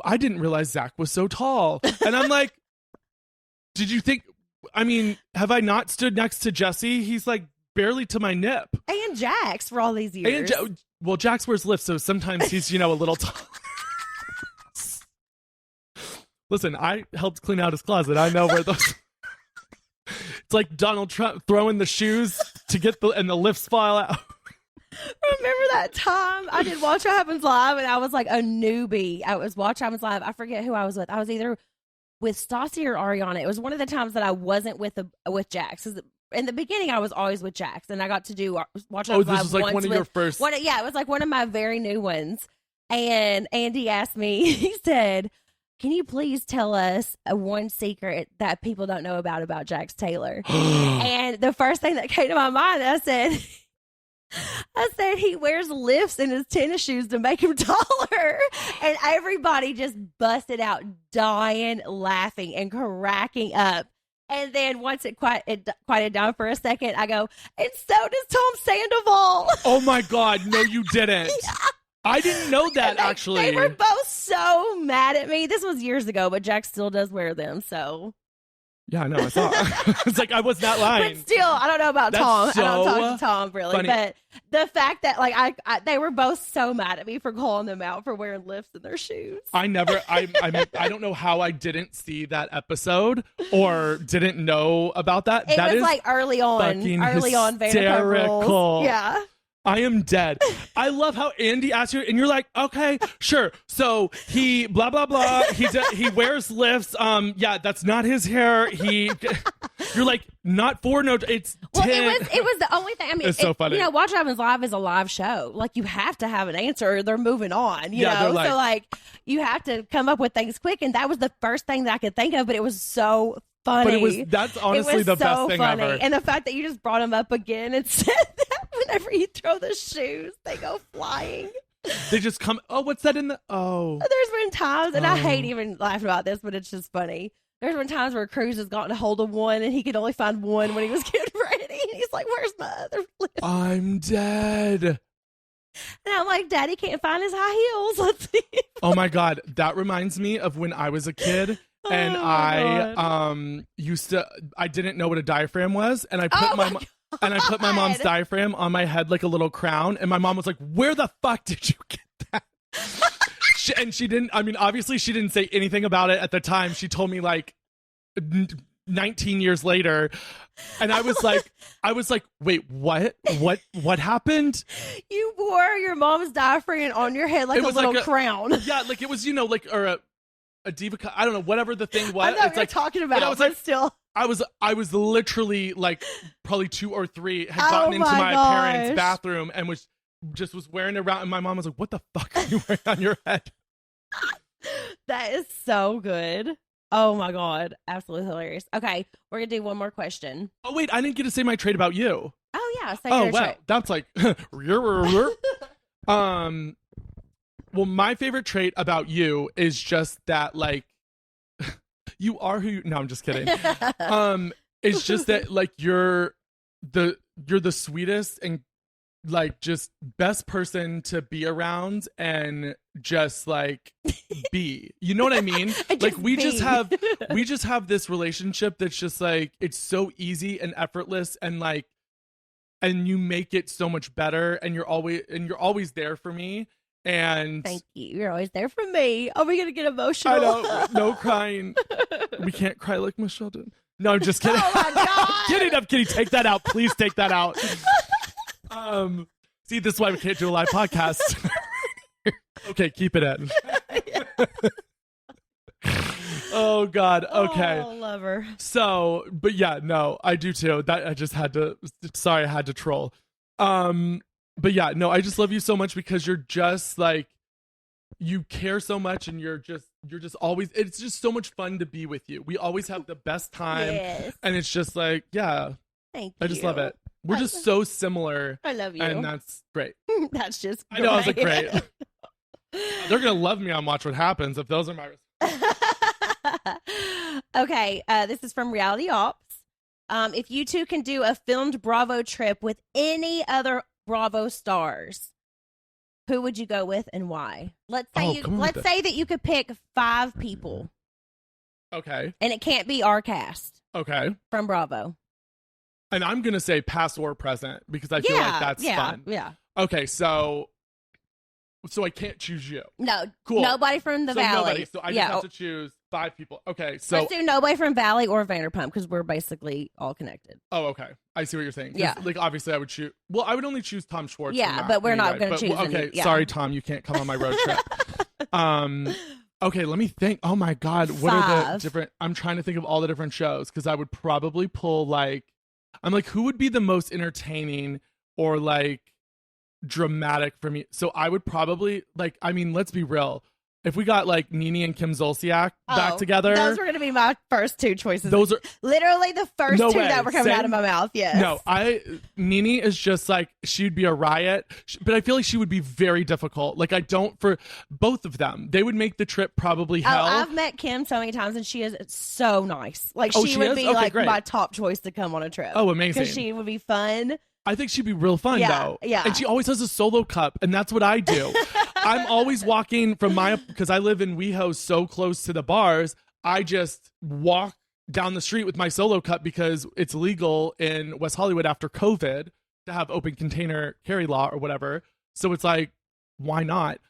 "I didn't realize Zach was so tall," and I'm like, "Did you think?" I mean, have I not stood next to Jesse? He's like barely to my nip. And Jax for all these years. Well, Jax wears lifts, so sometimes he's, a little tall. Listen, I helped clean out his closet. I know where those... It's like Donald Trump throwing the shoes to get the lifts fall out. Remember that time I did Watch What Happens Live, and I was like a newbie. I was Watch What Happens Live. I forget who I was with. I was either with Stassi or Ariana. It was one of the times that I wasn't with Jax. In the beginning, I was always with Jax, and I got to do Watch What Happens Live. Oh, this was like one of your first. Yeah, it was like one of my very new ones. And Andy asked me, he said, "Can you please tell us one secret that people don't know about Jax Taylor?" And the first thing that came to my mind, I said he wears lifts in his tennis shoes to make him taller. And everybody just busted out dying, laughing, and cracking up. And then once it quieted down for a second, I go, and so does Tom Sandoval. Oh my God, no you didn't. Yeah. I didn't know that, actually. They were both so mad at me. This was years ago, but Jack still does wear them, so... Yeah, I know. I saw. It's like I was not lying. But still, I don't know about Tom. I don't talk to Tom really, funny. But the fact that like they were both so mad at me for calling them out for wearing lifts in their shoes. I don't know how I didn't see that episode or didn't know about that. It was like early on hysterical. Yeah. I am dead. I love how Andy asked you, and you're like, okay, sure. So he blah blah blah. He wears lifts. Yeah, that's not his hair. You're like, not 4, no, it's 10. Well, it was the only thing. I mean, it's so funny. You know, Watch What Happens Live is a live show. Like, you have to have an answer or they're moving on, you know? So, like, you have to come up with things quick. And that was the first thing that I could think of, but it was so funny. But that's honestly the best thing ever. And the fact that you just brought him up again and said that whenever you throw the shoes, they go flying. They just come, oh, what's that in the, oh. There's been times, and I hate even laughing about this, but it's just funny. There's been times where Cruz has gotten a hold of one, and he could only find one when he was getting ready. And he's like, where's my other flip? I'm dead. And I'm like, Daddy can't find his high heels. Let's see. Oh, my God. That reminds me of when I was a kid. And I didn't know what a diaphragm was, and I put my mom's diaphragm on my head like a little crown, and my mom was like, "Where the fuck did you get that?" And she didn't. I mean, obviously, she didn't say anything about it at the time. She told me like 19 years later, and I was like, "Wait, what happened?" You wore your mom's diaphragm on your head like a little crown. Yeah, like it was, a diva, I don't know, whatever the thing was. I know what you're talking about, I was but still. I was literally like probably 2 or 3 had gotten into my parents' bathroom and was wearing it around, and my mom was like, "What the fuck are you wearing on your head?" That is so good. Oh my God. Absolutely hilarious. Okay, we're gonna do one more question. Oh wait, I didn't get to say my trait about you. Oh yeah, say your trait. Wow, that's like well, my favorite trait about you is just that, like, you are who you, no, I'm just kidding. It's just that, like, you're the sweetest and, like, just best person to be around and just, like, be. You know what I mean? Like, we just have this relationship that's just, like, it's so easy and effortless, and, like, and you make it so much better, and you're always there for me. And thank you. You're always there for me. Are we gonna get emotional? I know. No crying. We can't cry like Michelle did. No, I'm just kidding. Oh my God. I'm kidding. Take that out. Please take that out. See, this is why we can't do a live podcast. Okay, keep it in. Oh God. Okay. Oh, love her. So, but yeah, no, I do too. That I just had to. Sorry, I had to troll. But yeah, no, I just love you so much because you're just like, you care so much, and you're just always, it's just so much fun to be with you. We always have the best time. Yes. And it's just like, yeah. Thank you. I just love it. We're just so similar. I love you. And that's great. That's just great. I know, I was like, great. They're going to love me on Watch What Happens if those are my Okay, this is from Reality Ops. If you two can do a filmed Bravo trip with any other Bravo stars, who would you go with and why? Let's say that you could pick 5 people. Okay. And it can't be our cast. Okay. From Bravo. And I'm going to say past or present because I feel like that's fun. Yeah. Okay, so I can't choose you. No. Cool. Nobody from the Valley. Nobody. So I just have to choose 5 people. Okay, so let's do nobody from Valley or Vanderpump because we're basically all connected. Oh, okay. I see what you're saying. Yeah. Like, obviously, I would choose. Well, I would only choose Tom Schwartz. Yeah, but we're not going to choose. Okay, sorry, Tom. You can't come on my road trip. Okay, let me think. Oh my God, what are the different? I'm trying to think of all the different shows because I would probably pull I'm like, who would be the most entertaining or like dramatic for me? So I would probably let's be real. If we got like Nene and Kim Zolciak back together, those were going to be my first 2 choices. Those are literally the first 2 that were coming out of my mouth. Yes. No, Nene is just like, she'd be a riot, but I feel like she would be very difficult. Like, I don't, for both of them, they would make the trip probably hell. Oh, I've met Kim so many times and she is so nice. Like, she would be great. my top choice to come on a trip. Oh, amazing. Because she would be fun. I think she'd be real fun, though. Yeah. And she always has a solo cup, and that's what I do. I'm always walking from because I live in WeHo so close to the bars, I just walk down the street with my solo cup because it's legal in West Hollywood after COVID to have open container carry law or whatever. So it's like, why not?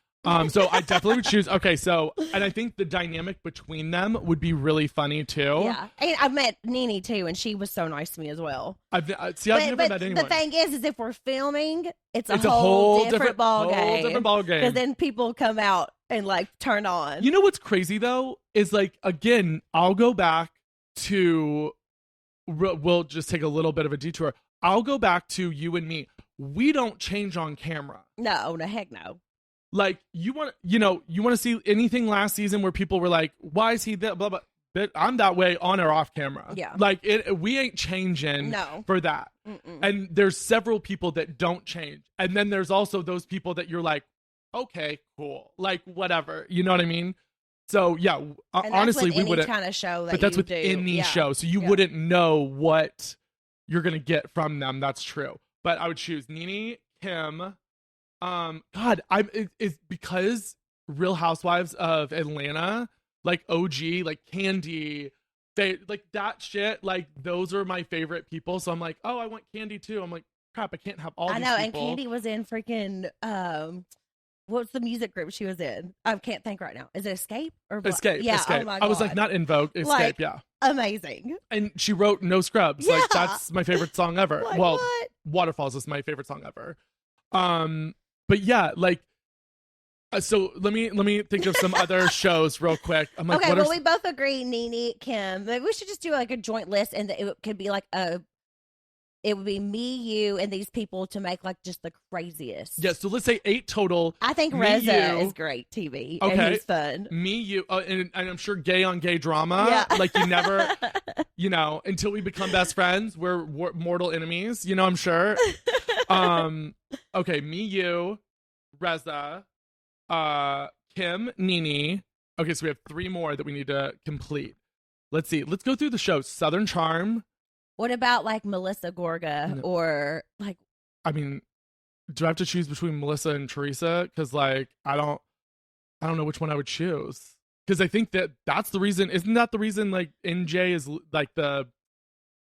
So I definitely would choose. Okay, so, and I think the dynamic between them would be really funny too. Yeah, and I've met Nene too, and she was so nice to me as well. I've never met anyone. The thing is if we're filming, it's a whole different ball game. Different ball game. Because then people come out and like turn on. You know what's crazy though is like, again, I'll go back to we'll just take a little bit of a detour. I'll go back to you and me. We don't change on camera. No, heck no. Like, you want to see anything last season where people were like, why is he that, blah, blah. I'm that way on or off camera. Yeah. Like, we ain't changing for that. Mm-mm. And there's several people that don't change. And then there's also those people that you're like, okay, cool. Like, whatever. You know what I mean? So, yeah, honestly, we wouldn't. Kind of show that but that's with do. any show. So you wouldn't know what you're going to get from them. That's true. But I would choose Nene, Kim. God, it's because Real Housewives of Atlanta, like OG, like Candy, like that shit, like those are my favorite people. So I'm like, oh, I want Candy too. I'm like, crap, I can't have all these people. And Candy was in freaking what's the music group she was in? I can't think right now. Is it Escape or Escape? Yeah. Escape. Oh my God. I was like, not In Vogue. Escape. Like, yeah. Amazing. And she wrote No Scrubs. Yeah. Like, that's my favorite song ever. Like, well, what? Waterfalls is my favorite song ever. But yeah, like, so let me think of some other shows real quick. I'm like, okay, well, we both agree, Nene, Kim. Maybe we should just do like a joint list, and it could be like it would be me, you, and these people to make like just the craziest. Yeah, so let's say 8 total. I think Reza is great TV. Okay. And he's fun. Me, you, and I'm sure gay on gay drama. Yeah. Like, you never, until we become best friends, we're mortal enemies. I'm sure. Okay, me, you, Reza, Kim, Nene. Okay, so we have 3 more that we need to complete. Let's see. Let's go through the show. Southern Charm. What about like Melissa Gorga or like? I mean, do I have to choose between Melissa and Teresa? Because like, I don't know which one I would choose. Because I think that's the reason. Isn't that the reason? Like, NJ is like the.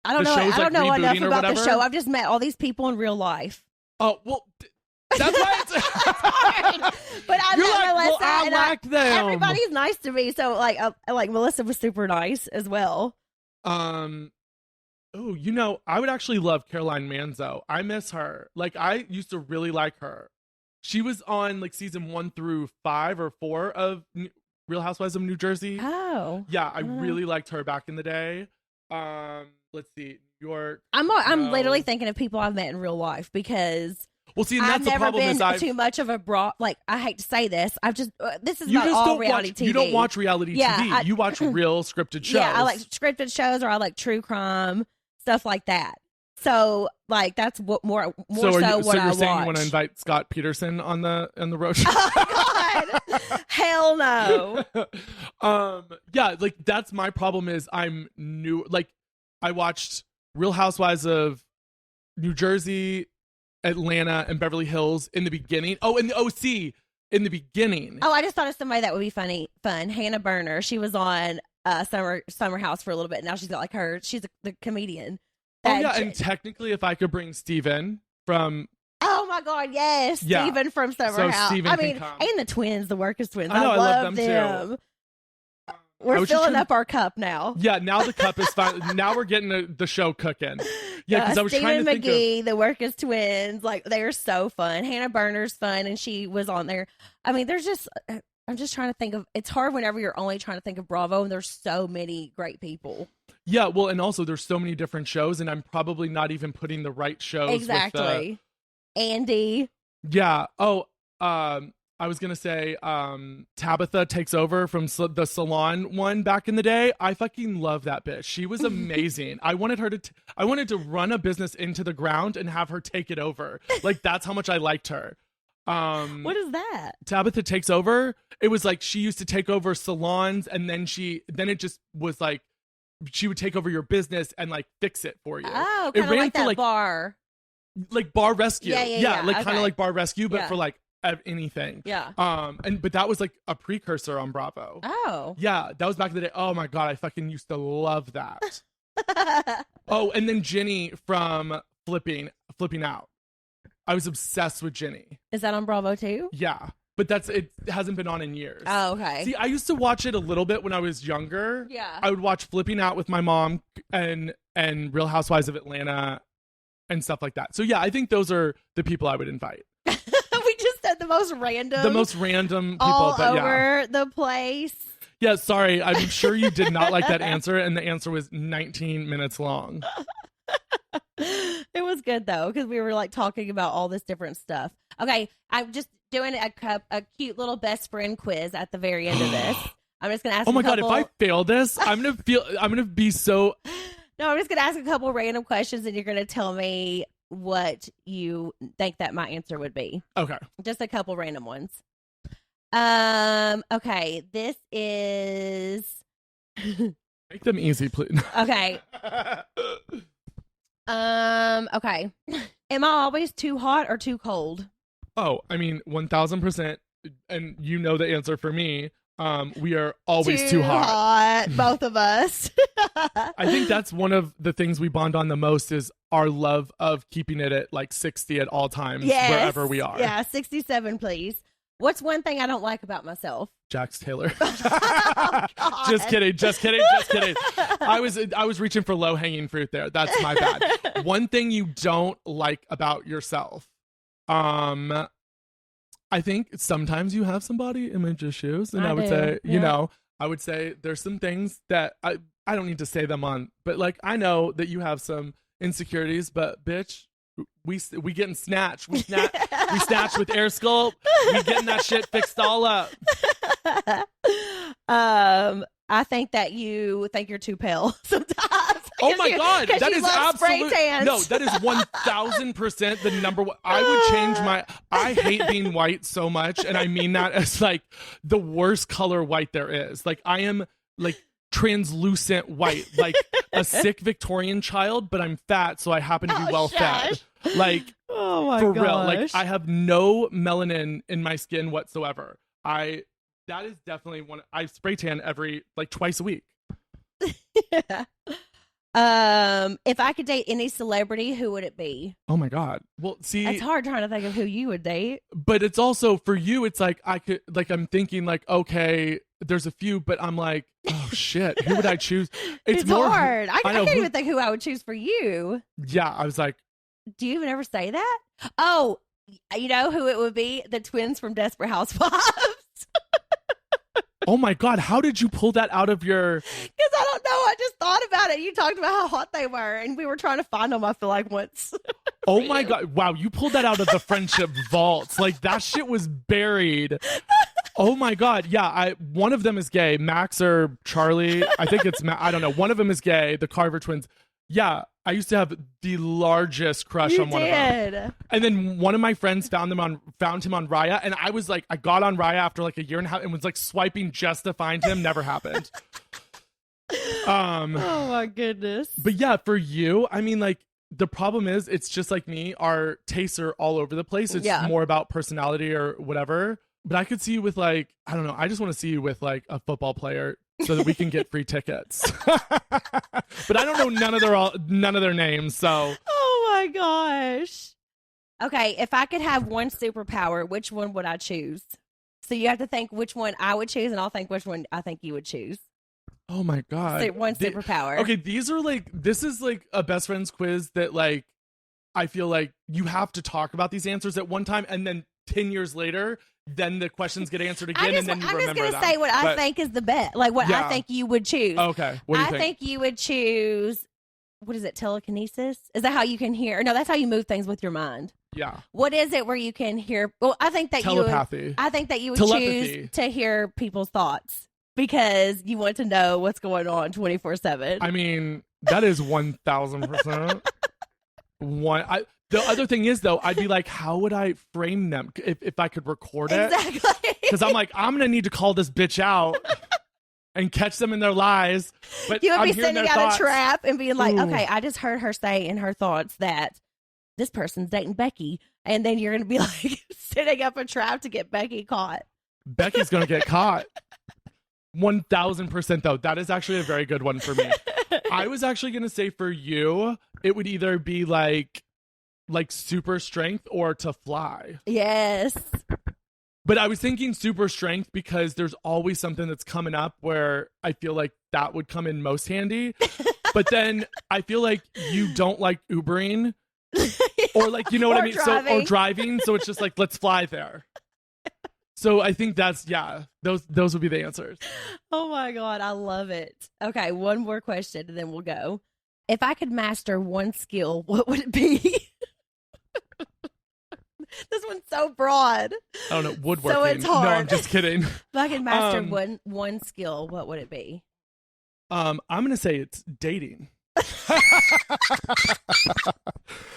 I don't know. I don't know enough about the show. I've just met all these people in real life. Oh well. That's why it's but I met Melissa, I like them. Everybody's nice to me, so like Melissa was super nice as well. Oh, I would actually love Caroline Manzo. I miss her. Like, I used to really like her. She was on like season 1 through 5 or 4 of Real Housewives of New Jersey. Oh, yeah, I really liked her back in the day. Let's see, New York. I'm literally thinking of people I've met in real life because. Well, see, and that's the problem. I've never been too much of a like. I hate to say this. I've just this is not all reality TV. You don't watch reality TV. You watch real scripted shows. Yeah, I like scripted shows, or I like true crime stuff like that. So, like, that's what more so what I watch. So you're saying you want to invite Scott Peterson on the road show? Oh God, hell no. Yeah, like that's my problem. Is I'm new. Like, I watched Real Housewives of New Jersey, Atlanta, and Beverly Hills in the beginning. Oh, and the OC in the beginning. Oh, I just thought of somebody that would be fun. Hannah Berner. She was on Summer House for a little bit. Now she's got like she's the comedian. Oh yeah, and technically, if I could bring Steven from. Oh my God, yes, yeah. Steven from Summer House. Steven and the twins, the Workers twins. I know, I love them too. We're filling up our cup now. Yeah, now the cup is fine. Now we're getting the show cooking. Yeah, because I was Steven trying to McGee, think the Workers twins, like they're so fun. Hannah Berner's fun, and she was on there. I mean, there's just. I'm just trying to think of. It's hard whenever you're only trying to think of Bravo, and there's so many great people. Yeah, well, and also there's so many different shows, and I'm probably not even putting the right shows. Exactly. Andy. Yeah. Oh, I was gonna say, Tabitha Takes Over from the Salon one back in the day. I fucking love that bitch. She was amazing. I wanted her to. I wanted to run a business into the ground and have her take it over. Like, that's how much I liked her. What is that? Tabitha Takes Over. It was like she used to take over salons, and then it just was like she would take over your business and like fix it for you. Oh, kind of like that bar. Like Bar Rescue. Yeah. Like okay. kind of like Bar Rescue, but for like anything. Yeah. But that was like a precursor on Bravo. Oh. Yeah, that was back in the day. Oh my God, I fucking used to love that. Oh, and then Jenny from Flipping Out. I was obsessed with Jenny. Is that on Bravo too? Yeah. But it hasn't been on in years. Oh, okay. See, I used to watch it a little bit when I was younger. Yeah. I would watch Flipping Out with my mom and Real Housewives of Atlanta and stuff like that. So yeah, I think those are the people I would invite. We just said the most random people, all over the place. Yeah, sorry. I'm sure you did not like that answer, and the answer was 19 minutes long. It was good though, because we were like talking about all this different stuff. Okay, I'm just doing a cute little best friend quiz at the very end of this. I'm just gonna ask. Oh my god! If I fail this, I'm gonna be so. No, I'm just gonna ask a couple random questions, and you're gonna tell me what you think that my answer would be. Okay. Just a couple random ones. Okay, this is. Make them easy, please. Okay. Okay. Am I always too hot or too cold? Oh, I mean, 1000%. And you know the answer for me. We are always too hot. Both of us. I think that's one of the things we bond on the most is our love of keeping it at like 60 at all times, wherever we are. Yeah, 67, please. What's one thing I don't like about myself? Jax Taylor. Oh, Just kidding. I was reaching for low hanging fruit there. That's my bad. One thing you don't like about yourself. I think sometimes you have some body image issues, and I would say, you know, I would say there's some things that I don't need to say them on, but like I know that you have some insecurities, but bitch, we getting snatched. We snatched with air sculpt. We getting that shit fixed all up. I think that you think you're too pale sometimes. Oh my god, that is absolutely no. That is 1000% the number one. I would change my. I hate being white so much, and I mean that as like the worst color white there is. Like I am like translucent white, like a sick Victorian child, but I'm fat, so I happen to be well fed. Like oh my for gosh. real, like I have no melanin in my skin whatsoever. That is definitely one. I spray tan twice a week. Yeah. If I could date any celebrity, who would it be? Oh my god. Well, see, it's hard trying to think of who you would date. But it's also for you. It's like I'm thinking like, okay, there's a few, but I'm like, oh shit, who would I choose? It's more hard. I can't even think who I would choose for you. Yeah, I was like, do you even ever say that? Oh, you know who it would be? The twins from Desperate Housewives. Oh my god, how did you pull that out of your? Because I don't know. I just thought about it. You talked about how hot they were, and we were trying to find them. I feel like once. Oh my god! Wow, you pulled that out of the friendship vaults. Like that shit was buried. Oh my god! Yeah, one of them is gay. Max or Charlie? I think it's I don't know. One of them is gay. The Carver twins. Yeah, I used to have the largest crush on one of them. And then one of my friends found him on Raya, and I was like, I got on Raya after like a year and a half and was like swiping just to find him. Never happened. Oh my goodness. But yeah, for you, I mean, like the problem is, it's just like me. Our tastes are all over the place. It's more about personality or whatever. But I could see you with like, I don't know. I just want to see you with like a football player so that we can get free tickets. But I don't know none of their names. So. Oh my gosh. Okay, if I could have one superpower, which one would I choose? So you have to think which one I would choose, and I'll think which one I think you would choose. Oh my god. So one superpower. Okay, this is like a best friends quiz that like I feel like you have to talk about these answers at one time, and then 10 years later, then the questions get answered again, and then you remember them. I'm just gonna say what I think is the best, like what I think you would choose. Okay, what do you think? I think you would choose. What is it? Telekinesis? Is that how you can hear? No, that's how you move things with your mind. Yeah. What is it where you can hear? Well, I think that telepathy. I think that you would choose to hear people's thoughts because you want to know what's going on 24/7. I mean, that is 1000%. The other thing is, though, I'd be like, how would I frame them if I could record it? Exactly. Because I'm like, I'm gonna need to call this bitch out and catch them in their lies. But you would I'm be sending out thoughts. A trap and being like, Ooh. okay, I just heard her say in her thoughts that this person's dating Becky, and then you're gonna be like setting up a trap to get Becky caught. Becky's gonna get caught. 1000% though. That is actually a very good one for me. I was actually gonna say for you, it would either be like super strength or to fly. Yes. But I was thinking super strength because there's always something that's coming up where I feel like that would come in most handy. But then I feel like you don't like Ubering or like, you know what I mean? Driving. Or driving. So it's just like, let's fly there. So I think that's, those would be the answers. Oh my God, I love it. Okay, one more question and then we'll go. If I could master one skill, what would it be? This one's so broad. I don't know, woodworking. So it's hard. No, I'm just kidding. If I could master one skill, what would it be? I'm going to say it's dating.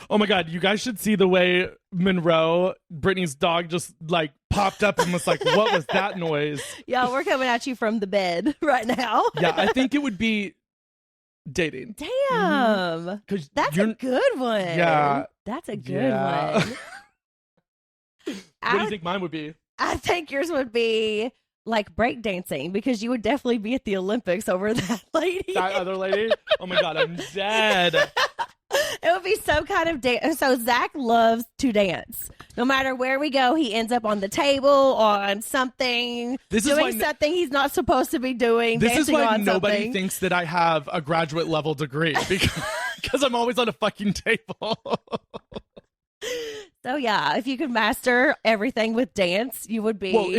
Oh my God, you guys should see the way Monroe, Brittany's dog, just like popped up and was like, what was that noise? Yeah, we're coming at you from the bed right now. Yeah, I think it would be dating. Damn. That's a good one. Yeah. That's a good one. What do you think mine would be? I think yours would be like breakdancing, because you would definitely be at the Olympics over that lady. That other lady? Oh my God, I'm dead. It would be some kind of dance. So Zach loves to dance. No matter where we go, he ends up on the table, on something, doing something he's not supposed to be doing. This is why nobody something. thinks that I have a graduate level degree, because I'm always on a fucking table. So yeah, if you could master everything with dance, you would be. Well,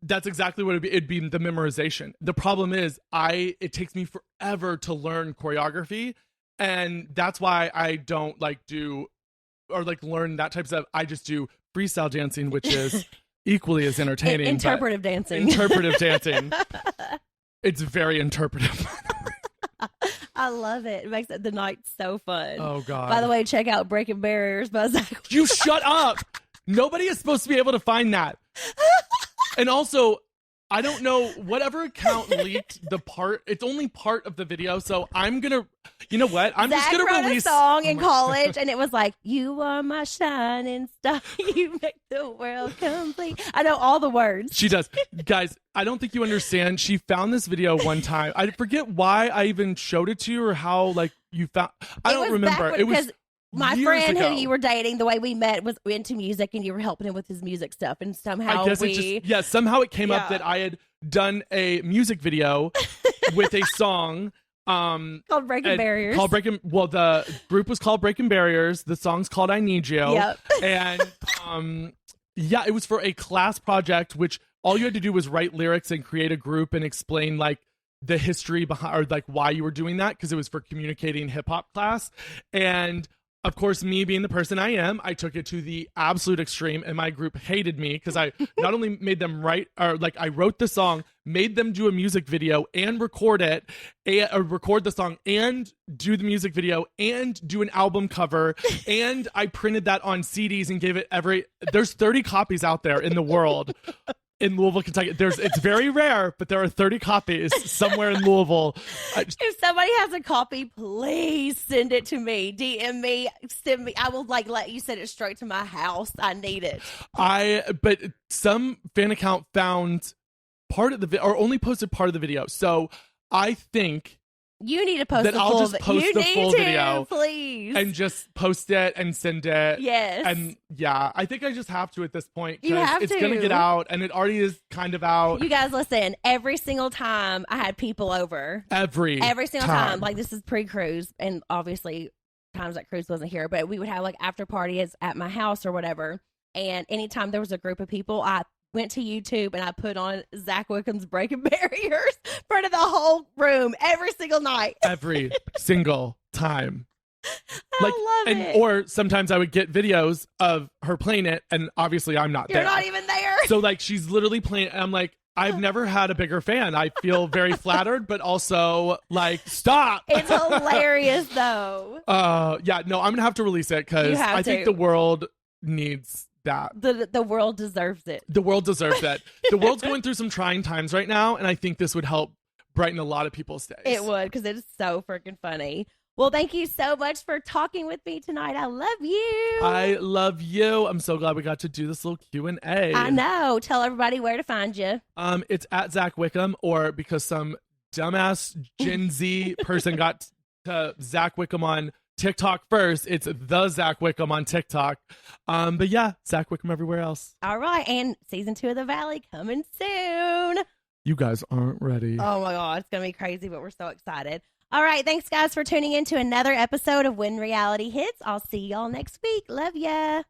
that's exactly what it'd be. It'd be the memorization. The problem is, it takes me forever to learn choreography, and that's why I don't learn that type of stuff. I just do freestyle dancing, which is equally as entertaining. Interpretive dancing. Interpretive dancing. It's very interpretive. I love it. It makes the night so fun. Oh, God. By the way, check out Breaking Barriers by Zack Wickham. You shut up. Nobody is supposed to be able to find that. And also, I don't know, whatever account leaked it's only part of the video, so I'm going to, you know what? I'm just going to release a song in college, and it was like, you are my shining star, you make the world complete. I know all the words. She does. Guys, I don't think you understand. She found this video one time. I forget why I even showed it to you, or how, you found, I don't remember. It was my friend who you were dating, the way we met was into music, and you were helping him with his music stuff, and somehow somehow it came up that I had done a music video with a song called Breaking Barriers. The group was called Breaking Barriers. The song's called I Need You. Yep. And it was for a class project, which all you had to do was write lyrics and create a group and explain the history behind, or why you were doing that, because it was for communicating hip hop class. And of course, me being the person I am, I took it to the absolute extreme, and my group hated me because I not only made them I wrote the song, made them do a music video and record it, or record the song and do the music video and do an album cover, and I printed that on CDs and gave it there's 30 copies out there in the world. In Louisville, Kentucky. It's very rare, but there are 30 copies somewhere in Louisville. If somebody has a copy, please send it to me. DM me, send me. I will let you send it straight to my house. I need it. But some fan account found part of the or only posted part of the video. So I think you need to post that the I'll full just post the full video, please, and just post it and send it. Yes, and I think I just have to at this point, you have it's gonna get out, and it already is kind of out. You guys, listen. Every single time I had people over, every single time, this is pre-cruise, and obviously times that cruise wasn't here, but we would have after parties at my house or whatever. And anytime there was a group of people, I went to YouTube and I put on Zack Wickham's Breaking Barriers in front of the whole room every single night. Every single time. I love it. Or sometimes I would get videos of her playing it, and obviously I'm not there. You're not even there. So she's literally playing it, and I'm like, I've never had a bigger fan. I feel very flattered, but also stop. It's hilarious though. No, I'm gonna have to release it because I think the world needs that. The world deserves it. The world deserves that. The world's going through some trying times right now, and I think this would help brighten a lot of people's days. It would, because it is so freaking funny. Well, thank you so much for talking with me tonight. I love you. I love you. I'm so glad we got to do this little Q&A. I know. Tell everybody where to find you. It's at Zack Wickham, or because some dumbass Gen Z person got to Zack Wickham on TikTok first, it's the Zack Wickham on TikTok. But yeah, Zack Wickham everywhere else. All right, and season 2 of The Valley coming soon. You guys aren't ready. Oh my God, it's gonna be crazy, but we're so excited. All right, thanks guys for tuning in to another episode of When Reality Hits. I'll see y'all next week. Love ya.